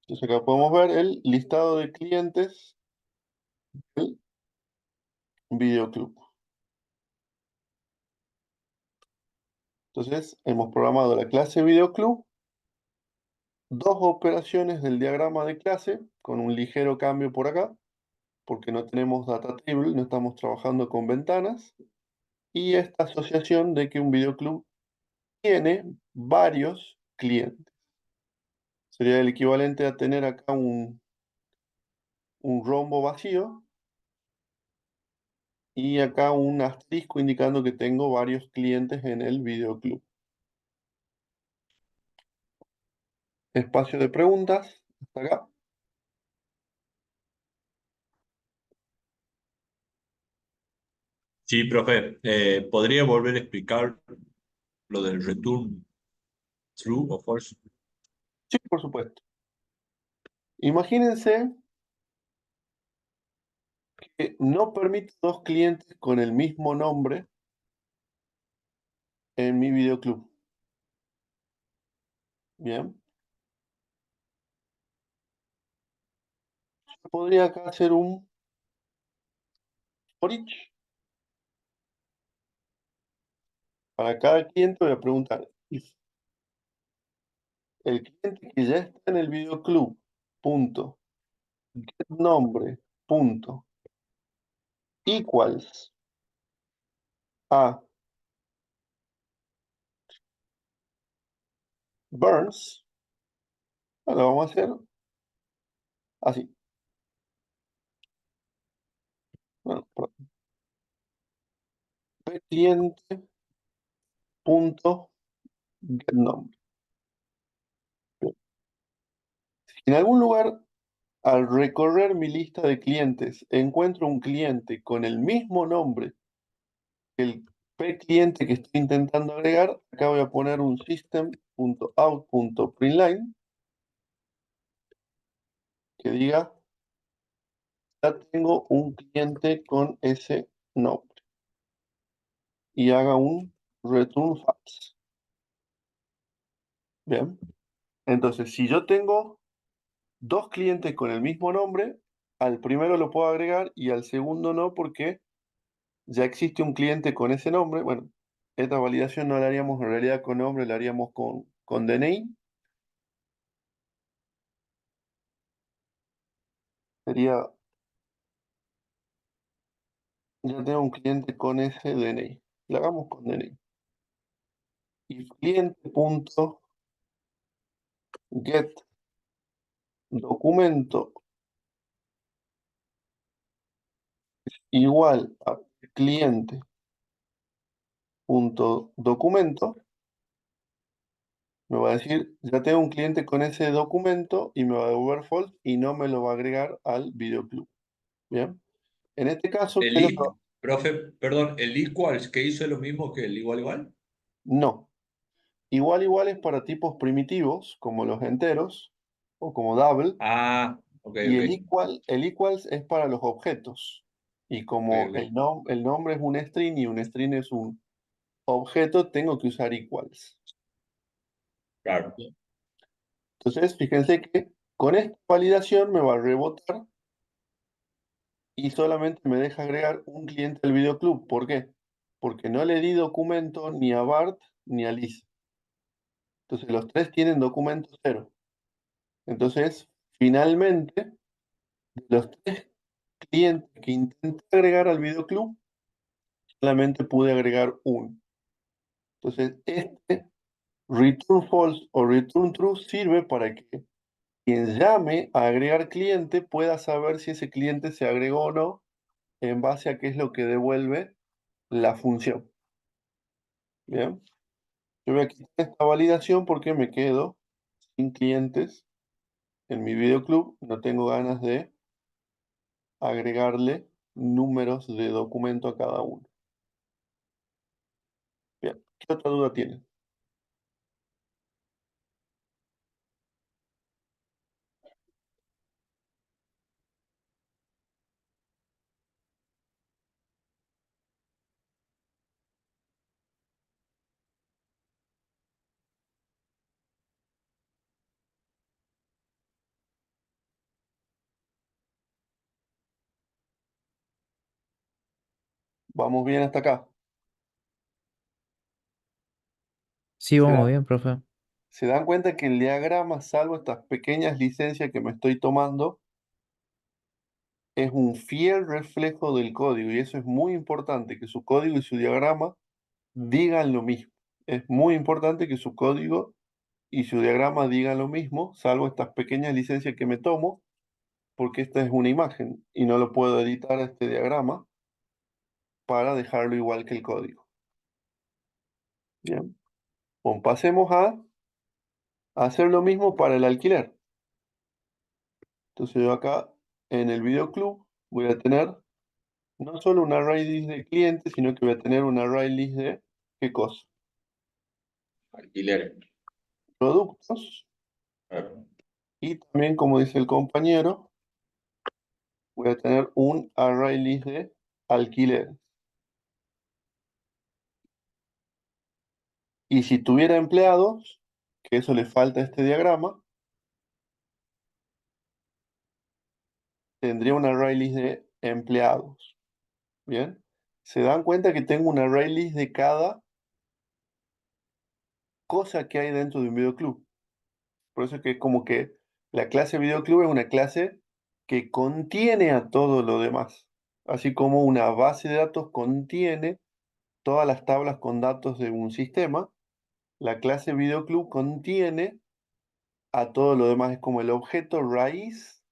Entonces acá podemos ver el listado de clientes del Videoclub. Entonces hemos programado la clase Videoclub, dos operaciones del diagrama de clase con un ligero cambio por acá, porque no tenemos data table, no estamos trabajando con ventanas, y esta asociación de que un Videoclub tiene varios clientes. Sería el equivalente a tener acá un rombo vacío y acá un asterisco indicando que tengo varios clientes en el Videoclub. Espacio de preguntas, hasta acá. Sí, profe, ¿podría volver a explicar lo del return true o false? Sí, por supuesto. Imagínense que no permito dos clientes con el mismo nombre en mi Videoclub. Bien. Yo podría acá hacer un for each. Para cada cliente voy a preguntar if el cliente que ya está en el Videoclub, punto, nombre, punto, equals a Burns, lo vamos a hacer así. Bueno, cliente punto get nombre. Si en algún lugar al recorrer mi lista de clientes encuentro un cliente con el mismo nombre que el cliente que estoy intentando agregar, acá voy a poner un system.out.println que diga ya tengo un cliente con ese nombre. y haga un return false. Bien. Entonces, si yo tengo dos clientes con el mismo nombre, al primero lo puedo agregar y al segundo no, porque ya existe un cliente con ese nombre. Bueno, esta validación no la haríamos en realidad con nombre, la haríamos con DNI. Sería, ya tengo un cliente con ese DNI. Lo hagamos con DNI. Y cliente.get documento igual a cliente.documento. Me va a decir, ya tengo un cliente con ese documento y me va a devolver false y no me lo va a agregar al videoclub. Bien. En este caso, ¿qué El es lo que if, profe, perdón, el equals que hizo es lo mismo que el igual igual. No. Igual igual es para tipos primitivos, como los enteros, o como double, Ah, ok, y ok, el equals es para los objetos. Y ok, como ok. el nombre es un string y un string es un objeto, tengo que usar equals. Claro. Entonces, fíjense que con esta validación me va a rebotar y solamente me deja agregar un cliente al videoclub. ¿Por qué? Porque no le di documento ni a Bart ni a Liz. Entonces los tres tienen documento cero. Entonces, finalmente, de los tres clientes que intenté agregar al videoclub, solamente pude agregar uno. Entonces, este return false o return true sirve para que quien llame a agregar cliente pueda saber si ese cliente se agregó o no en base a qué es lo que devuelve la función. Bien, yo voy a quitar esta validación porque me quedo sin clientes en mi videoclub. No tengo ganas de agregarle números de documento a cada uno. Bien, ¿qué otra duda tienen? ¿Vamos bien hasta acá? Sí, ¿Se vamos dan, bien, profe. se dan cuenta que el diagrama, salvo estas pequeñas licencias que me estoy tomando, es un fiel reflejo del código? Y eso es muy importante, que su código y su diagrama digan lo mismo. Es muy importante que su código y su diagrama digan lo mismo, salvo estas pequeñas licencias que me tomo, porque esta es una imagen y no lo puedo editar a este diagrama para dejarlo igual que el código. Bien. Bueno, pasemos a hacer lo mismo para el alquiler. Entonces yo acá en el videoclub voy a tener no solo un array list de clientes, sino que voy a tener un array list de ¿qué cosa? Alquiler. Productos. Claro. Y también, como dice el compañero, voy a tener un array list de alquileres. Y si tuviera empleados, que eso le falta a este diagrama, tendría un array list de empleados. Bien. Se dan cuenta que tengo un array list de cada cosa que hay dentro de un videoclub. Por eso que es como que la clase videoclub es una clase que contiene a todo lo demás. Así como una base de datos contiene todas las tablas con datos de un sistema, la clase videoclub contiene a todo lo demás. Es como el objeto raíz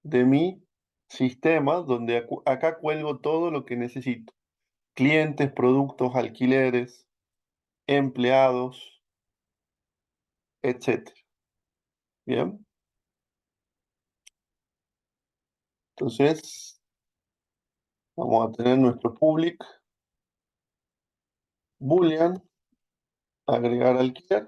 de mi sistema, donde acá cuelgo todo lo que necesito. Clientes, productos, alquileres, empleados, etcétera. Bien. Entonces, vamos a tener nuestro public boolean, agregar alquiler.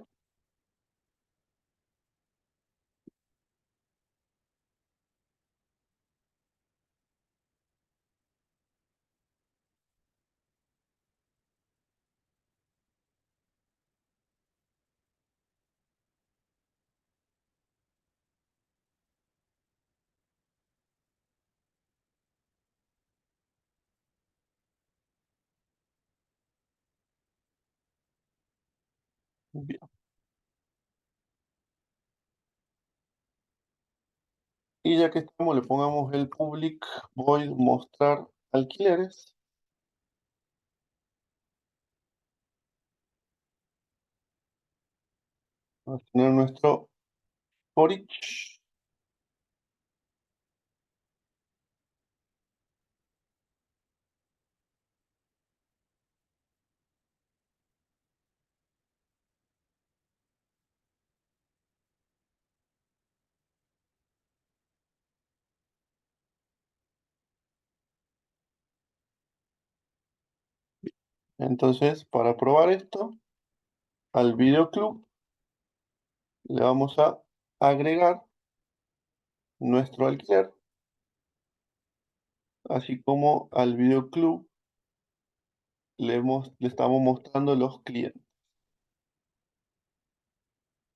Bien. Y ya que estamos, le pongamos el public void mostrar alquileres. Vamos a tener nuestro for each. Entonces, para probar esto, al videoclub le vamos a agregar nuestro alquiler, así como al videoclub le estamos mostrando los clientes.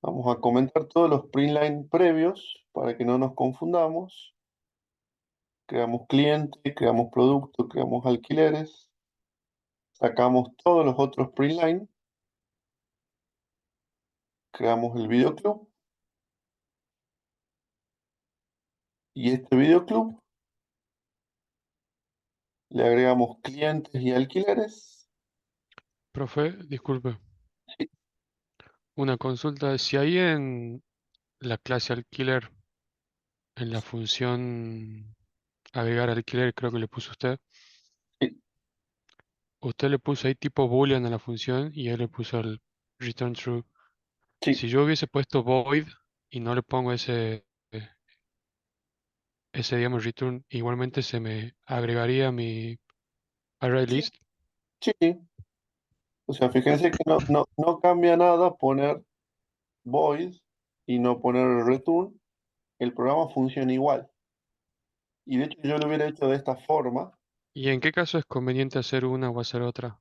Vamos a comentar todos los printline previos para que no nos confundamos. Creamos cliente, creamos producto, creamos alquileres, sacamos todos los otros printline, creamos el videoclub y este videoclub le agregamos clientes y alquileres. Profe, disculpe, Sí, una consulta. Si ahí en la clase alquiler, en la función agregar alquiler, creo que le puso usted, sí, usted le puso ahí tipo boolean a la función y él le puso el return true. sí, Si yo hubiese puesto void y no le pongo ese digamos return, igualmente se me agregaría mi array sí, list. sí. O sea, fíjense que no cambia nada poner void y no poner return. El programa funciona igual. Y de hecho yo lo hubiera hecho de esta forma. ¿Y en qué caso es conveniente hacer una o hacer otra?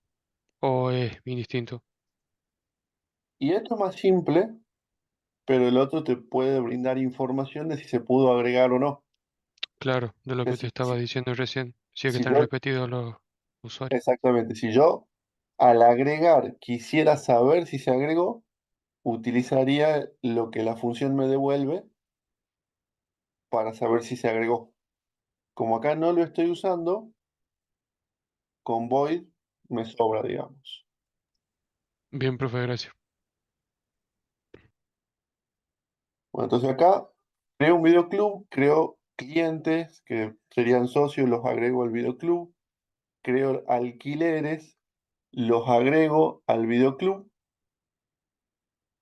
¿O es indistinto? Y esto es más simple, pero el otro te puede brindar información de si se pudo agregar o no. Claro, de lo que Es te decir, estaba diciendo recién. Si es que si están yo, repetidos los usuarios. exactamente, si yo al agregar quisiera saber si se agregó, utilizaría lo que la función me devuelve para saber si se agregó. Como acá no lo estoy usando, con void me sobra, digamos. Bien, profe, gracias. Bueno, entonces acá creo un videoclub, creo clientes que serían socios, los agrego al videoclub, creo alquileres, los agrego al videoclub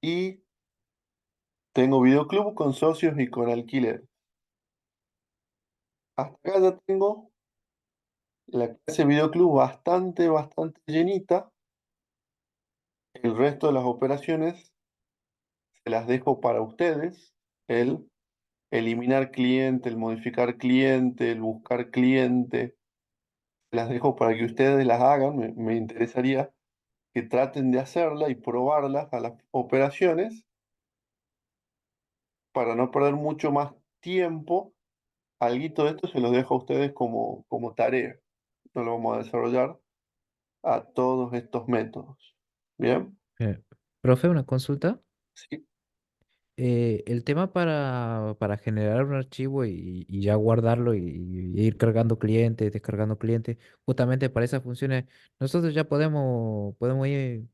y tengo videoclub con socios y con alquiler. Hasta acá ya tengo la clase videoclub bastante llenita. El resto de las operaciones se las dejo para ustedes. El eliminar cliente, el modificar cliente, el buscar cliente, las dejo para que ustedes las hagan. Me interesaría que traten de hacerla y probarlas a las operaciones para no perder mucho más tiempo. Alguito de esto se los dejo a ustedes como tarea. No lo vamos a desarrollar a todos estos métodos. ¿Bien? Eh, Profe, una consulta. Sí. El tema para generar un archivo y ya guardarlo y ir cargando clientes, descargando clientes, justamente para esas funciones, nosotros ya podemos ir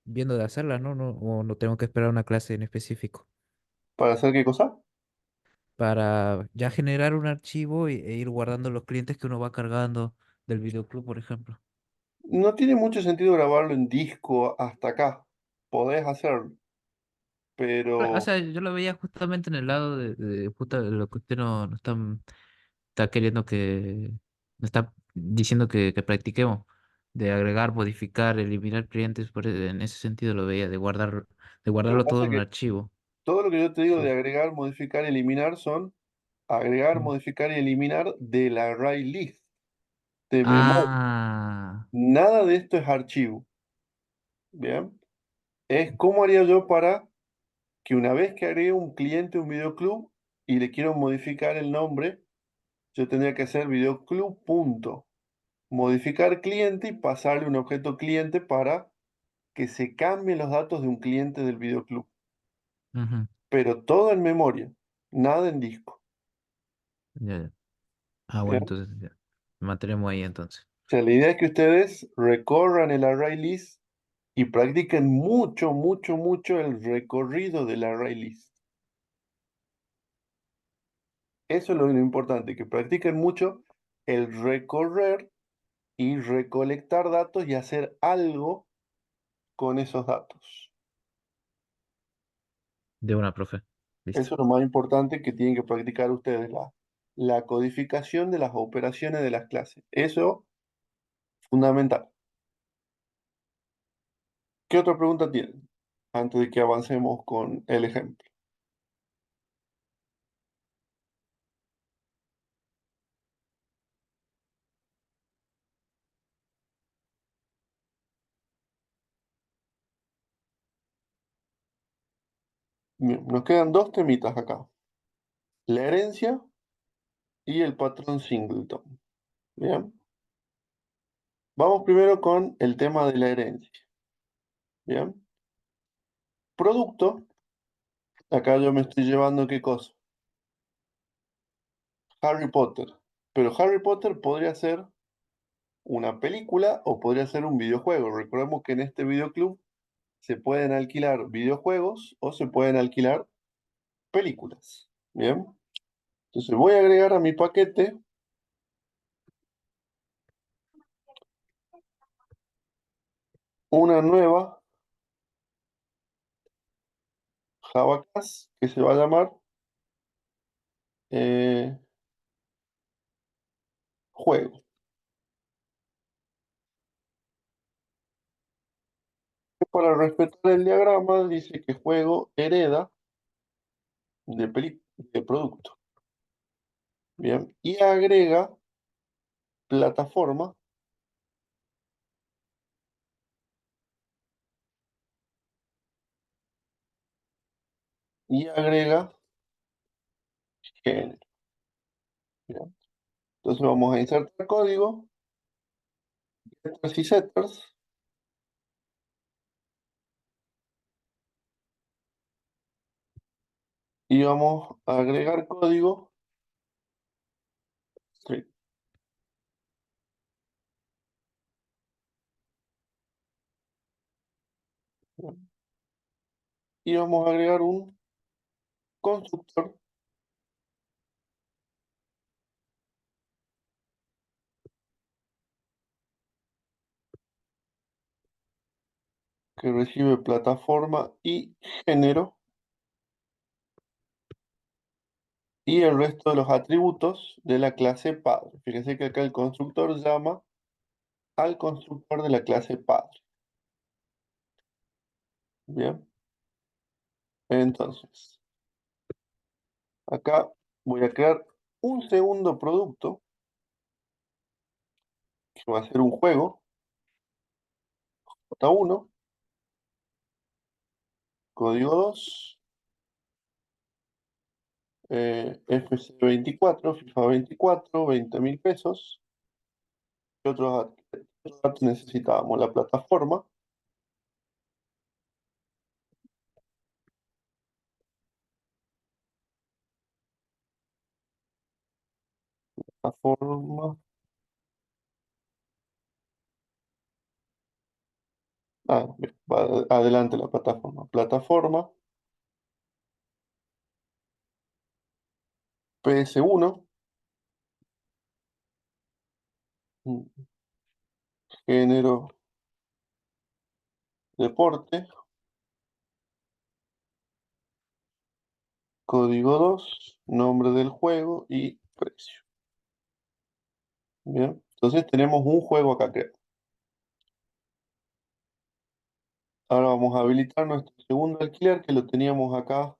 viendo de hacerlas, ¿no? O no tengo que esperar una clase en específico. ¿Para hacer qué cosa? Para ya generar un archivo e ir guardando los clientes que uno va cargando del videoclub, por ejemplo. No tiene mucho sentido grabarlo en disco hasta acá. Podés hacerlo, O pero sea, yo lo veía justamente en el lado de justo de lo que usted no está queriendo nos está diciendo que practiquemos, de agregar, modificar, eliminar clientes, en ese sentido lo veía, de lo que guardarlo todo pasa en es un que archivo. todo lo que yo te digo de Sí. agregar, modificar, eliminar son agregar, Mm. modificar y eliminar del array list de memoria. Ah, Nada de esto es archivo. Bien. Es cómo haría yo para que una vez que agregue un cliente a un videoclub y le quiero modificar el nombre, yo tendría que hacer videoclub punto modificar cliente y pasarle un objeto cliente para que se cambien los datos de un cliente del videoclub, Ujú. pero todo en memoria, nada en disco. Ya, ya. Ah, bueno, ¿Bien? entonces ya. Mantenemos ahí entonces. O sea, la idea es que ustedes recorran el array list y practiquen mucho, mucho, mucho el recorrido del array list. Eso es lo importante, que practiquen mucho el recorrer y recolectar datos y hacer algo con esos datos. De una, profe. Listo. Eso es lo más importante que tienen que practicar ustedes, la codificación de las operaciones de las clases. Eso fundamental. ¿Qué otra pregunta tienen? Antes de que avancemos con el ejemplo. Bien, nos quedan dos temitas acá. La herencia y el patrón singleton. Bien. Vamos primero con el tema de la herencia. Bien. Producto. Acá yo me estoy llevando ¿qué cosa? Harry Potter. Pero Harry Potter podría ser una película o podría ser un videojuego. Recordemos que en este videoclub se pueden alquilar videojuegos o se pueden alquilar películas. Bien. Entonces voy a agregar a mi paquete una nueva Java class que se va a llamar juego. Para respetar el diagrama dice que juego hereda de producto. Bien. Y agrega plataforma y agrega género. Bien. Entonces vamos a insertar código, getters y setters, y vamos a agregar código string. Bien. Y vamos a agregar un constructor que recibe plataforma y género y el resto de los atributos de la clase padre. Fíjense que acá el constructor llama al constructor de la clase padre. Bien, entonces, acá voy a crear un segundo producto que va a ser un juego, J1, código 2, FC24, FIFA 24, 20.000 pesos. ¿Qué otros datos necesitábamos? La plataforma, plataforma, bien, va adelante la plataforma, plataforma, PS1, género, deporte, código 2, nombre del juego y precio. Bien, entonces tenemos un juego acá creado. Ahora vamos a habilitar nuestro segundo alquiler que lo teníamos acá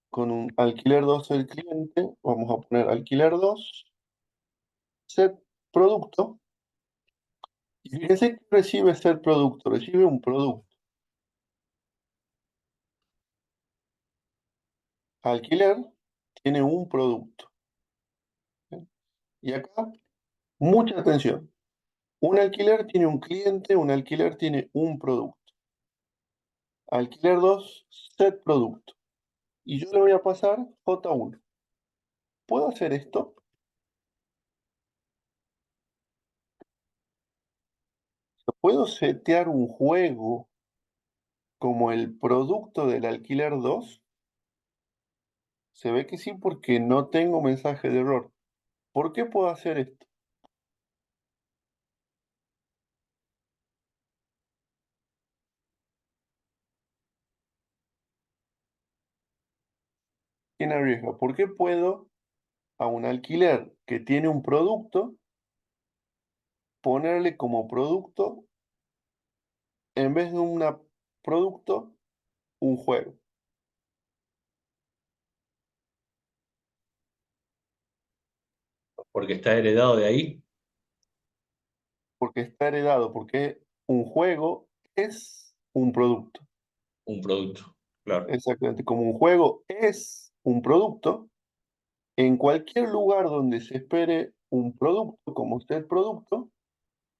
con un alquiler 2 del cliente. Vamos a poner alquiler 2, set producto. Y fíjense que recibe ser producto, recibe un producto. Alquiler tiene un producto. ¿Bien? Y acá, mucha atención. Un alquiler tiene un cliente, un alquiler tiene un producto. Alquiler 2, set producto. Y yo le voy a pasar J1. ¿Puedo hacer esto? ¿Puedo setear un juego como el producto del alquiler 2? Se ve que sí porque no tengo mensaje de error. ¿Por qué puedo hacer esto? ¿Quién arriesga? ¿Por qué puedo a un alquiler que tiene un producto ponerle como producto, en vez de un producto, un juego? Porque está heredado de ahí Porque está heredado, porque un juego es un producto. un producto. Claro. Exactamente, como un juego es un producto, en cualquier lugar donde se espere un producto, como usted el producto,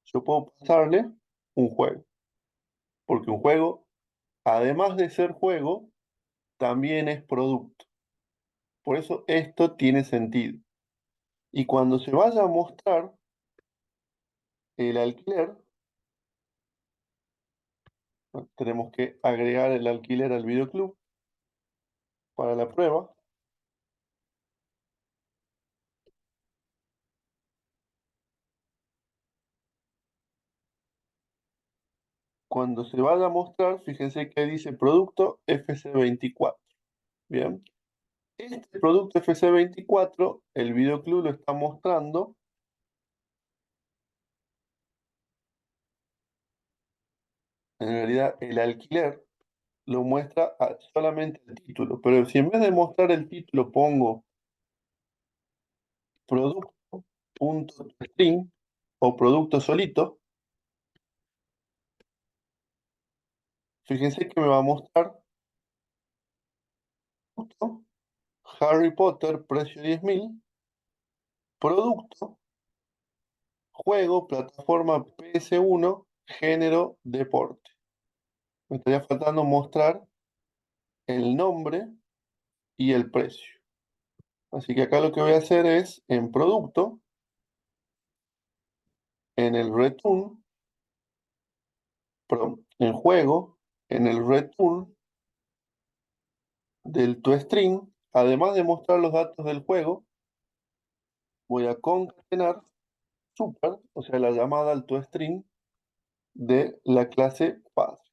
yo puedo pasarle un juego. Porque un juego, además de ser juego, también es producto. Por eso esto tiene sentido. Y cuando se vaya a mostrar el alquiler, tenemos que agregar el alquiler al videoclub para la prueba. Cuando se vaya a mostrar, fíjense que dice producto FC24. Bien. Este producto FC24, el videoclub lo está mostrando en realidad el alquiler lo muestra solamente el título, pero si en vez de mostrar el título pongo producto.string o producto solito, fíjense que me va a mostrar producto, Harry Potter, precio 10.000, producto, juego, plataforma PS1, género, deporte. Me estaría faltando mostrar el nombre y el precio. Así que acá lo que voy a hacer es en producto, en el return, perdón, en juego, en el return del toString, además de mostrar los datos del juego, voy a concatenar super, o sea, la llamada al toString de la clase padre.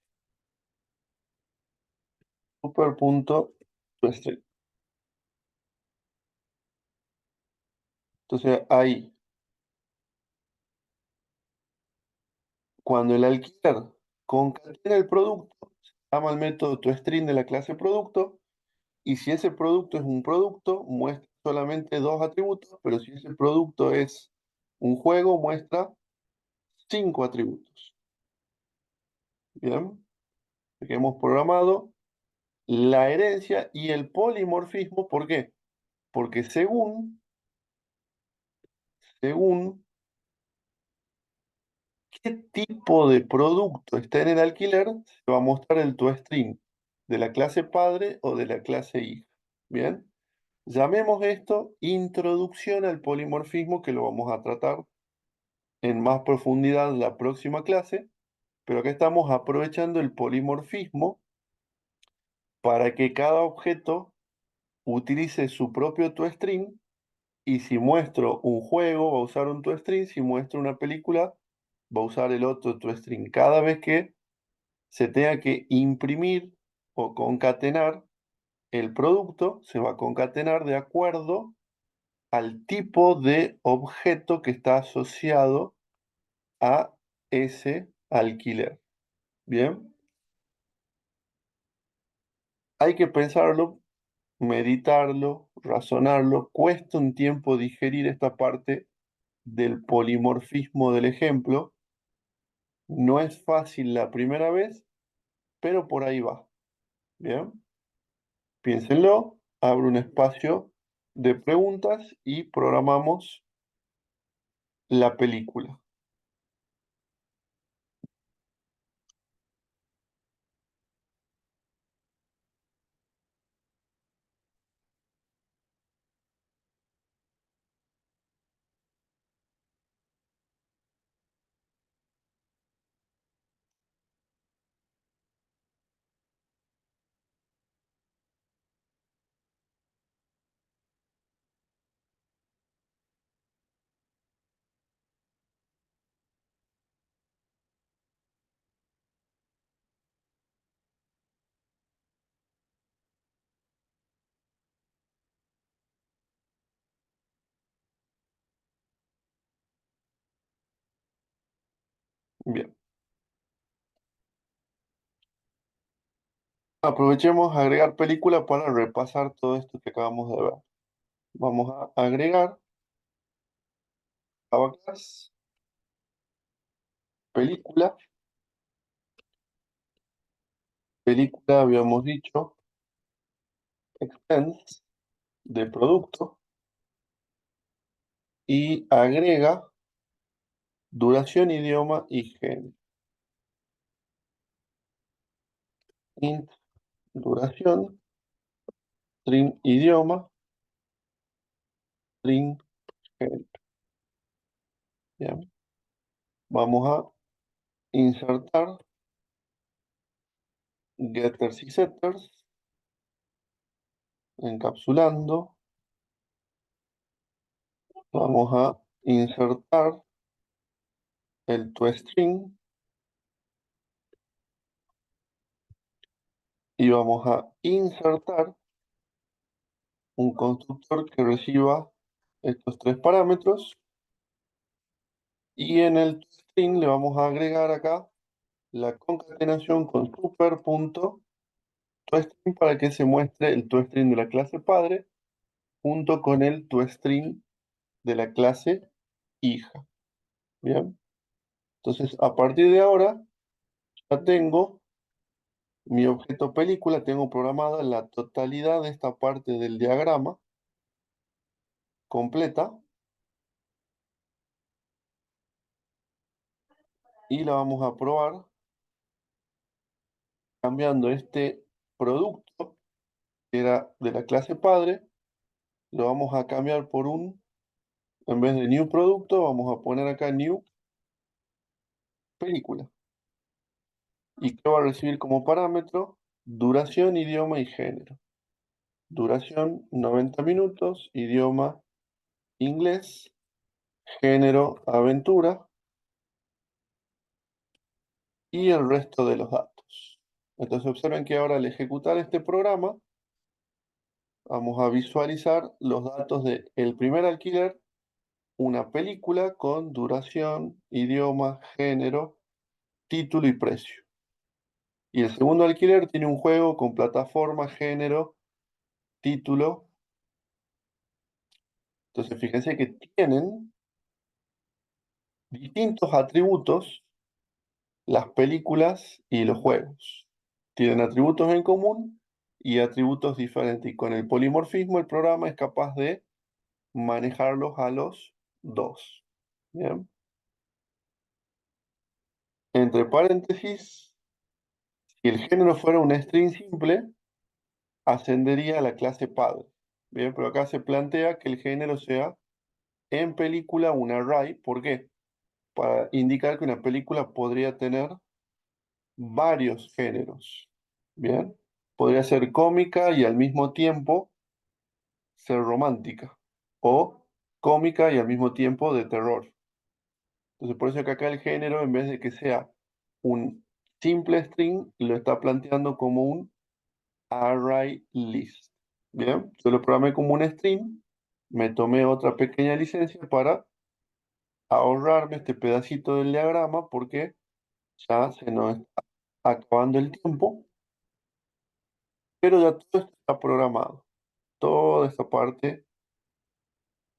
Super.toString. Entonces ahí, cuando el alquiler concatena el producto, se llama el método toString de la clase producto. Y si ese producto es un producto, muestra solamente dos atributos, pero si ese producto es un juego, muestra 5 atributos. Bien, que hemos programado la herencia y el polimorfismo. ¿Por qué? Porque según qué tipo de producto está en el alquiler, se va a mostrar el toString de la clase padre o de la clase hija. Bien, llamemos esto introducción al polimorfismo, que lo vamos a tratar en más profundidad la próxima clase, pero acá estamos aprovechando el polimorfismo para que cada objeto utilice su propio toString, y si muestro un juego va a usar un toString, si muestro una película va a usar el otro toString. Cada vez que se tenga que imprimir o concatenar el producto, se va a concatenar de acuerdo al tipo de objeto que está asociado a ese alquiler. Bien, hay que pensarlo, meditarlo, razonarlo. Cuesta un tiempo digerir esta parte del polimorfismo del ejemplo. No es fácil la primera vez, pero por ahí va. Bien, piénsenlo, abro un espacio de preguntas y programamos la película. Bien. Aprovechemos a agregar película para repasar todo esto que acabamos de ver. Vamos a agregar Abacus, película, película habíamos dicho, expense de producto y agrega duración, idioma y género. Int duración, string idioma, string género. Bien. Vamos a insertar getters y setters, encapsulando. Vamos a insertar el toString y vamos a insertar un constructor que reciba estos tres parámetros y en el toString le vamos a agregar acá la concatenación con super.toString para que se muestre el toString de la clase padre junto con el toString de la clase hija. Bien, entonces a partir de ahora ya tengo mi objeto película, tengo programada la totalidad de esta parte del diagrama completa y la vamos a probar cambiando este producto que era de la clase padre, lo vamos a cambiar por en vez de new producto, vamos a poner acá new película. ¿Y qué va a recibir como parámetro? Duración, idioma y género. Duración 90 minutos, idioma inglés, género aventura y el resto de los datos. Entonces observen que ahora al ejecutar este programa vamos a visualizar los datos del primer alquiler, una película con duración, idioma, género, título y precio. Y el segundo alquiler tiene un juego con plataforma, género, título. Entonces fíjense que tienen distintos atributos las películas y los juegos. Tienen atributos en común y atributos diferentes. Y con el polimorfismo el programa es capaz de manejarlos a los dos. Bien. Entre paréntesis, si el género fuera un string simple, ascendería a la clase padre. Bien, pero acá se plantea que el género sea en película un array. ¿Por qué? Para indicar que una película podría tener varios géneros. Bien, podría ser cómica y al mismo tiempo ser romántica, o cómica y al mismo tiempo de terror. Entonces, por eso que acá el género, en vez de que sea un simple string, lo está planteando como un array list. Bien, yo lo programé como un string, me tomé otra pequeña licencia para ahorrarme este pedacito del diagrama porque ya se nos está acabando el tiempo, pero ya todo esto está programado. Toda esta parte,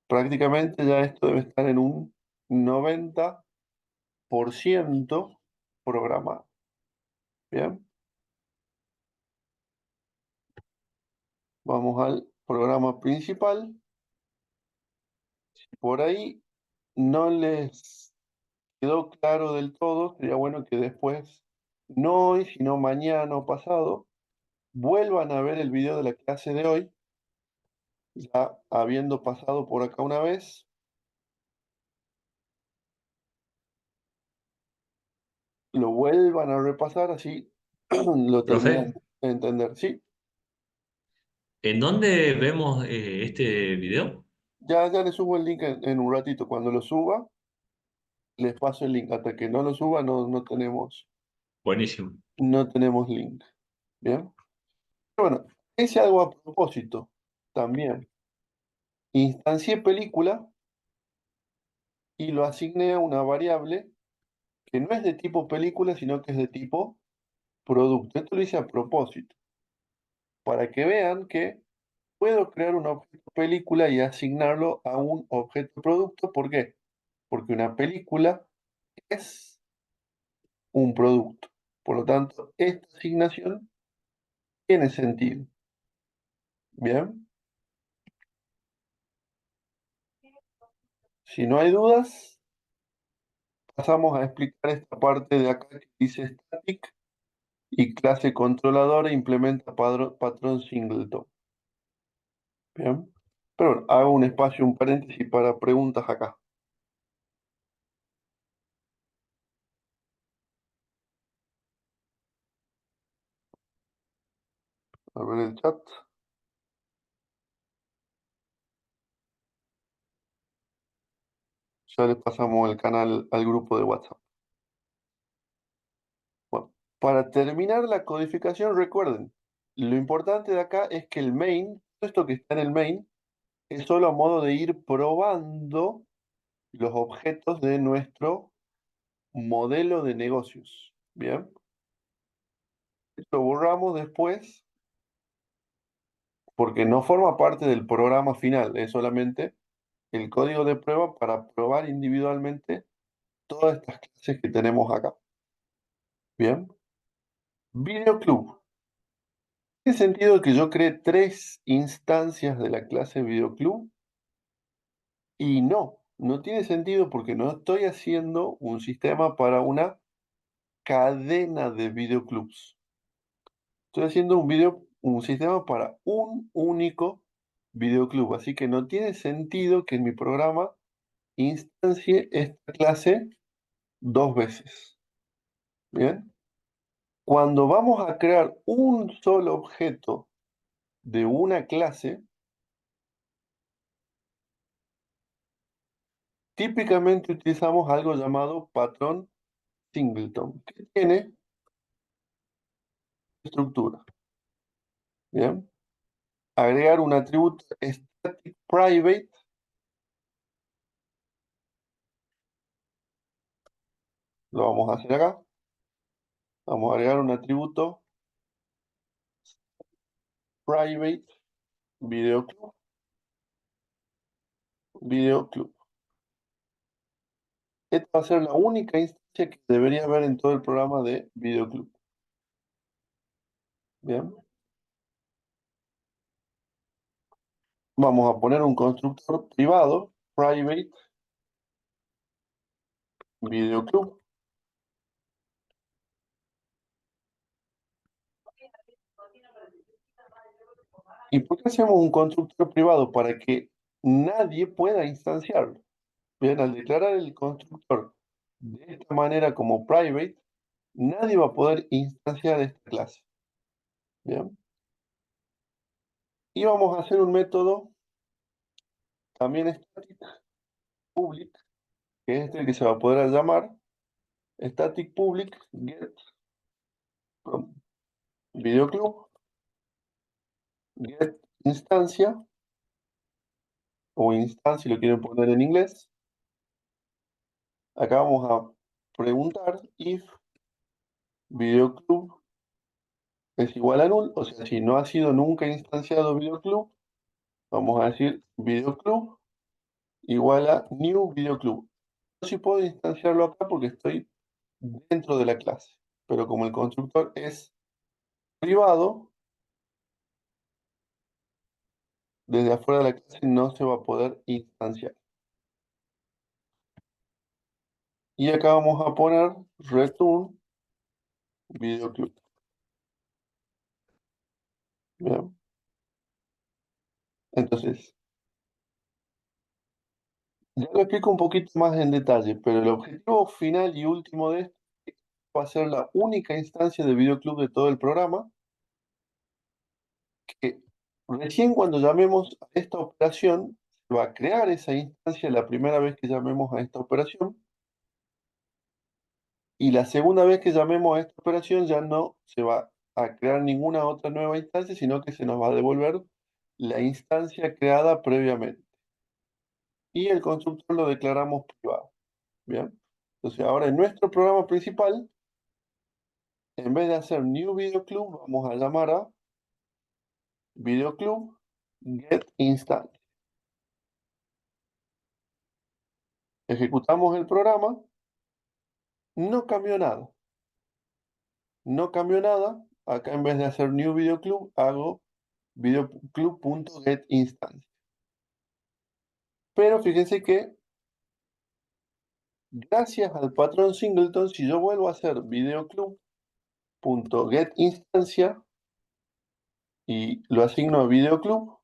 prácticamente ya esto debe estar en un 90% programado. Bien, vamos al programa principal. Por ahí no les quedó claro del todo, sería bueno que después, no hoy, sino mañana o pasado, vuelvan a ver el video de la clase de hoy, ya habiendo pasado por acá una vez, lo vuelvan a repasar, así lo terminan Profe, de entender. Sí, ¿en dónde vemos este video? ya les subo el link en un ratito. Cuando lo suba, les paso el link. Hasta que no lo suba, Buenísimo. no tenemos link. Bien. Bueno, hice algo a propósito también. Instancié película y lo asigné a una variable que no es de tipo película, sino que es de tipo producto. Esto lo hice a propósito, para que vean que puedo crear un objeto película y asignarlo a un objeto producto. ¿Por qué? Porque una película es un producto. Por lo tanto, esta asignación tiene sentido. Bien. Si no hay dudas, pasamos a explicar esta parte de acá que dice static y clase controladora implementa patrón singleton. Bien. Pero bueno, hago un espacio, un paréntesis para preguntas acá. A ver el chat. Ya les pasamos el canal al grupo de WhatsApp. Bueno, para terminar la codificación, recuerden, lo importante de acá es que el main, todo esto que está en el main, es solo a modo de ir probando los objetos de nuestro modelo de negocios. Bien, esto borramos después porque no forma parte del programa final, es solamente el código de prueba para probar individualmente todas estas clases que tenemos acá. Bien, Video Club. ¿Tiene sentido que yo cree 3 instancias de la clase Video Club? Y no, no tiene sentido porque no estoy haciendo un sistema para una cadena de videoclubs. Estoy haciendo un sistema para un único videoclub. Así que no tiene sentido que en mi programa instancie esta clase 2 veces. Bien. Cuando vamos a crear un solo objeto de una clase, típicamente utilizamos algo llamado patrón singleton, que tiene estructura. Bien. Agregar un atributo static private. Lo vamos a hacer acá. Vamos a agregar un atributo private videoclub. Videoclub. Esta va a ser la única instancia que debería haber en todo el programa de videoclub. Bien. Vamos a poner un constructor privado, private videoclub. ¿Y por qué hacemos un constructor privado? Para que nadie pueda instanciarlo. Bien, al declarar el constructor de esta manera como private, nadie va a poder instanciar esta clase. Bien. Y vamos a hacer un método también static public, que es el que se va a poder llamar static public get from videoclub get instancia o instancia si lo quieren poner en inglés. Acá vamos a preguntar if videoclub es igual a null, o sea, si no ha sido nunca instanciado videoclub, vamos a decir videoclub igual a new videoclub. Yo sí puedo instanciarlo acá porque estoy dentro de la clase, pero como el constructor es privado, desde afuera de la clase no se va a poder instanciar. Y acá vamos a poner return videoclub. Bien. Entonces, ya lo explico un poquito más en detalle, pero el objetivo final y último de esto va a ser la única instancia de videoclub de todo el programa, que recién cuando llamemos a esta operación, se va a crear esa instancia la primera vez que llamemos a esta operación, y la segunda vez que llamemos a esta operación ya no se va a crear ninguna otra nueva instancia, sino que se nos va a devolver la instancia creada previamente. Y el constructor lo declaramos privado. Bien. Entonces ahora en nuestro programa principal, en vez de hacer New Video Club, vamos a llamar a Video Club Get Instance. Ejecutamos el programa, no cambió nada. No cambió nada. Acá en vez de hacer New Video Club, hago videoclub.getInstance. Pero fíjense que gracias al patrón singleton, si yo vuelvo a hacer videoclub.getInstancia y lo asigno a videoclub,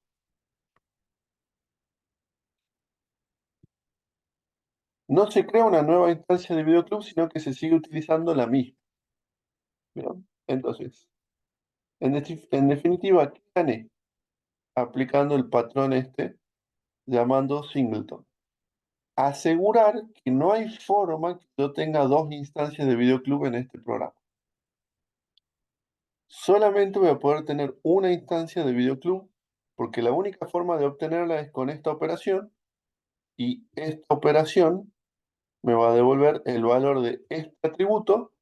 no se crea una nueva instancia de videoclub, sino que se sigue utilizando la misma. ¿Bien? Entonces, en definitiva, ¿qué gané? Aplicando el patrón este, llamando singleton. Asegurar que no hay forma que yo tenga dos instancias de videoclub en este programa. Solamente voy a poder tener una instancia de videoclub porque la única forma de obtenerla es con esta operación y esta operación me va a devolver el valor de este atributo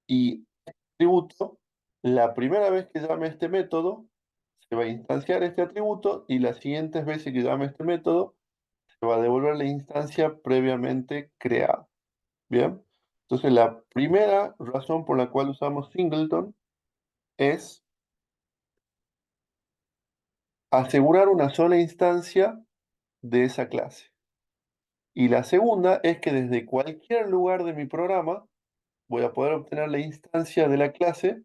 y este atributo, la primera vez que llame este método, se va a instanciar este atributo y las siguientes veces que llame este método, se va a devolver la instancia previamente creada. Bien, entonces la primera razón por la cual usamos singleton es asegurar una sola instancia de esa clase. Y la segunda es que desde cualquier lugar de mi programa voy a poder obtener la instancia de la clase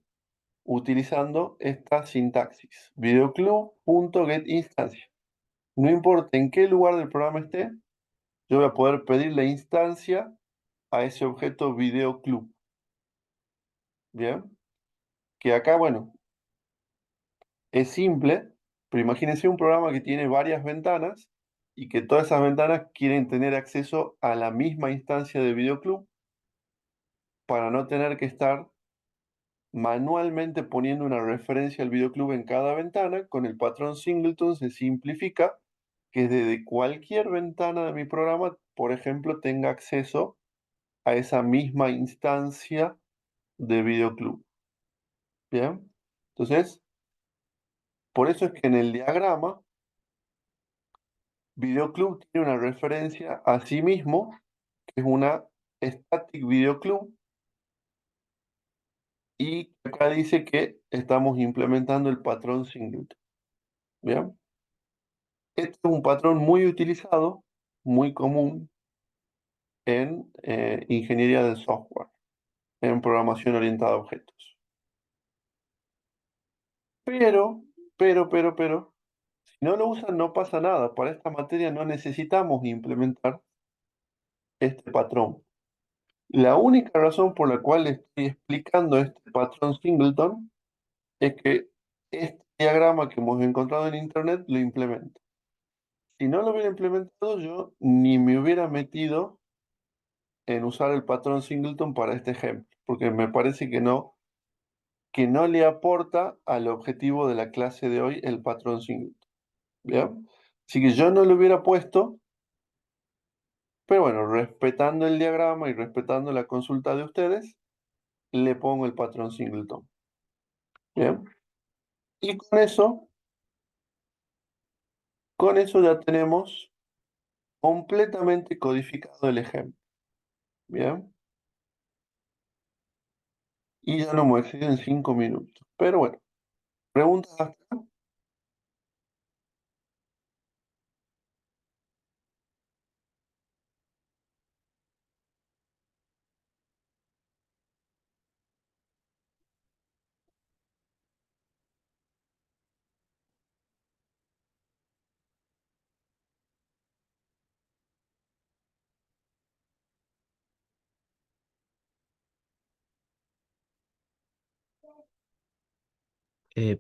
utilizando esta sintaxis, videoclub.getInstancia. No importa en qué lugar del programa esté, yo voy a poder pedir la instancia a ese objeto videoclub. Bien, que acá, bueno, es simple, pero imagínense un programa que tiene varias ventanas y que todas esas ventanas quieren tener acceso a la misma instancia de videoclub para no tener que estar manualmente poniendo una referencia al videoclub en cada ventana. Con el patrón singleton se simplifica que desde cualquier ventana de mi programa, por ejemplo, tenga acceso a esa misma instancia de videoclub. Bien, entonces, por eso es que en el diagrama videoclub tiene una referencia a sí mismo, que es una static videoclub, y acá dice que estamos implementando el patrón singleton. Bien, este es un patrón muy utilizado, muy común en ingeniería del software, en programación orientada a objetos. Pero, si no lo usan no pasa nada. Para esta materia no necesitamos implementar este patrón. La única razón por la cual estoy explicando este patrón singleton es que este diagrama que hemos encontrado en internet lo implementa. Si no lo hubiera implementado, yo ni me hubiera metido en usar el patrón singleton para este ejemplo, porque me parece que no le aporta al objetivo de la clase de hoy el patrón singleton. ¿Bien? Así que yo no lo hubiera puesto, pero bueno, respetando el diagrama y respetando la consulta de ustedes, le pongo el patrón singleton. ¿Bien? Y con eso ya tenemos completamente codificado el ejemplo. Bien. Y ya no me excedido en 5 minutos. Pero bueno, preguntas hasta acá.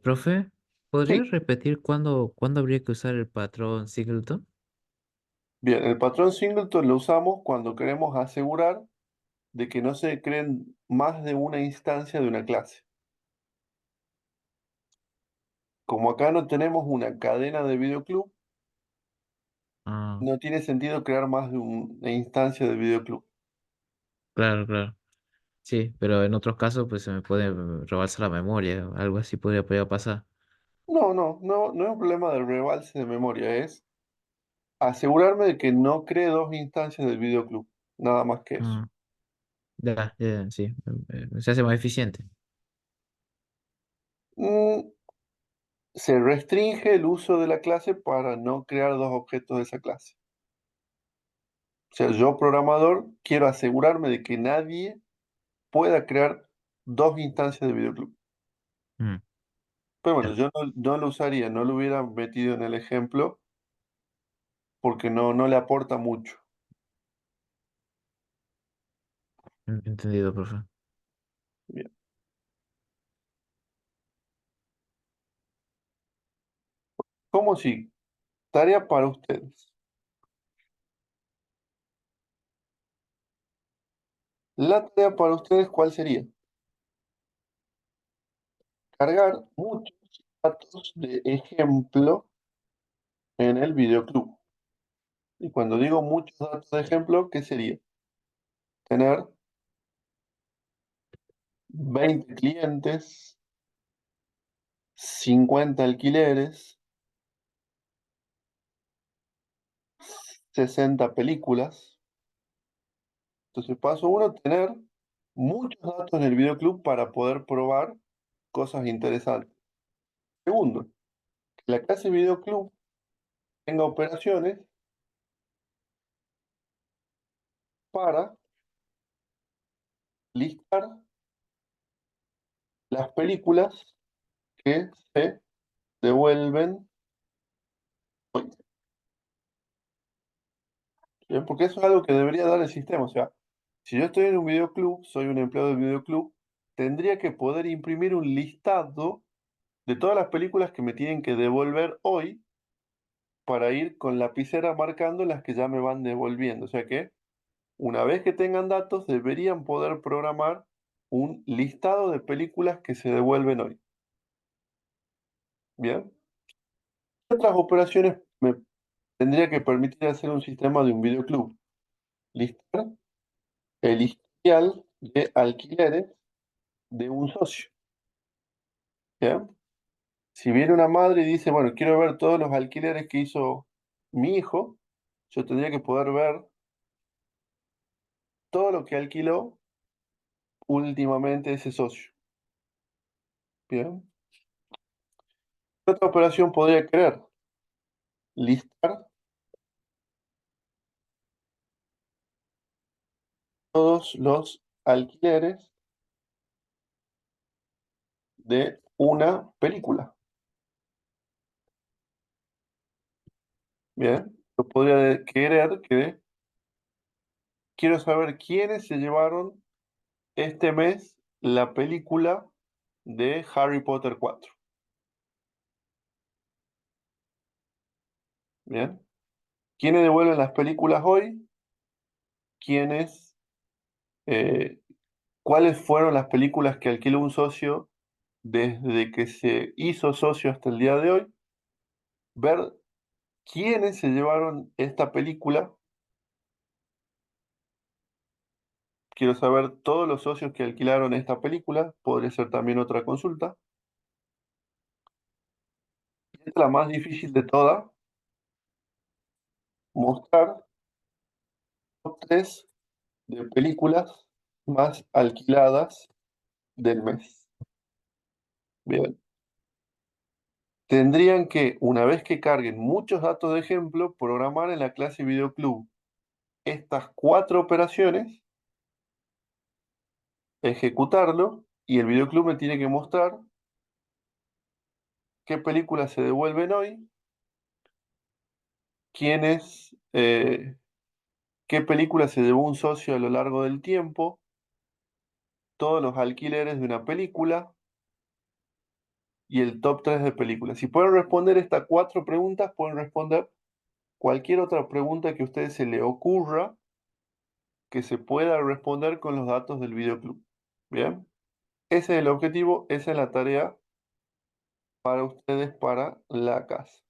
Profe, ¿podría Sí, repetir cuándo habría que usar el patrón singleton? bien, el patrón singleton lo usamos cuando queremos asegurar de que no se creen más de una instancia de una clase. Como acá no tenemos una cadena de videoclub, Ah, no tiene sentido crear más de una instancia de videoclub. Claro, claro. Sí, pero en otros casos pues se me puede robarse la memoria, algo así podría pasar. No es un problema de rebalse de memoria, es asegurarme de que no cree dos instancias del videoclub, nada más que eso. Ah, ya, ya, sí, se hace más eficiente. Mm, Se restringe el uso de la clase para no crear dos objetos de esa clase. O sea, yo programador quiero asegurarme de que nadie pueda crear dos instancias de videoclub. Mm, Pero bueno, ya, yo no lo usaría, no lo hubiera metido en el ejemplo porque no le aporta mucho. entendido, profe. Bien. ¿Cómo si? Tarea para ustedes. La tarea para ustedes, ¿cuál sería? Cargar muchos datos de ejemplo en el videoclub. Y cuando digo muchos datos de ejemplo, ¿qué sería? Tener 20 clientes, 50 alquileres, 60 películas. Entonces, paso uno, tener muchos datos en el videoclub para poder probar cosas interesantes. Segundo, que la clase videoclub tenga operaciones para listar las películas que se devuelven hoy. ¿Bien? Porque eso es algo que debería dar el sistema. O sea, si yo estoy en un videoclub, soy un empleado del videoclub, tendría que poder imprimir un listado de todas las películas que me tienen que devolver hoy para ir con lapicera marcando las que ya me van devolviendo. O sea que una vez que tengan datos, deberían poder programar un listado de películas que se devuelven hoy. Bien. ¿Qué otras operaciones me tendría que permitir hacer un sistema de un videoclub? Listar el historial de alquileres de un socio. ¿Bien? Si viene una madre y dice, bueno, quiero ver todos los alquileres que hizo mi hijo, yo tendría que poder ver todo lo que alquiló últimamente ese socio. Bien. ¿Qué otra operación podría querer? Listar todos los alquileres de una película. Bien. Yo podría querer que quiero saber quiénes se llevaron este mes la película de Harry Potter 4. Bien. ¿Quiénes devuelven las películas hoy? ¿Quiénes, eh, cuáles fueron las películas que alquiló un socio desde que se hizo socio hasta el día de hoy? Ver quiénes se llevaron esta película. Quiero saber todos los socios que alquilaron esta película. Podría ser también otra consulta. Y esta es la más difícil de todas. Mostrar top 3 de películas más alquiladas del mes. Bien. Tendrían que, una vez que carguen muchos datos de ejemplo, programar en la clase videoclub estas 4 operaciones, ejecutarlo, y el videoclub me tiene que mostrar qué películas se devuelven hoy, quiénes, qué películas se llevó un socio a lo largo del tiempo, todos los alquileres de una película y el top 3 de películas. Si pueden responder estas 4 preguntas, pueden responder cualquier otra pregunta que a ustedes se le ocurra que se pueda responder con los datos del videoclub. Bien, ese es el objetivo, esa es la tarea para ustedes para la casa.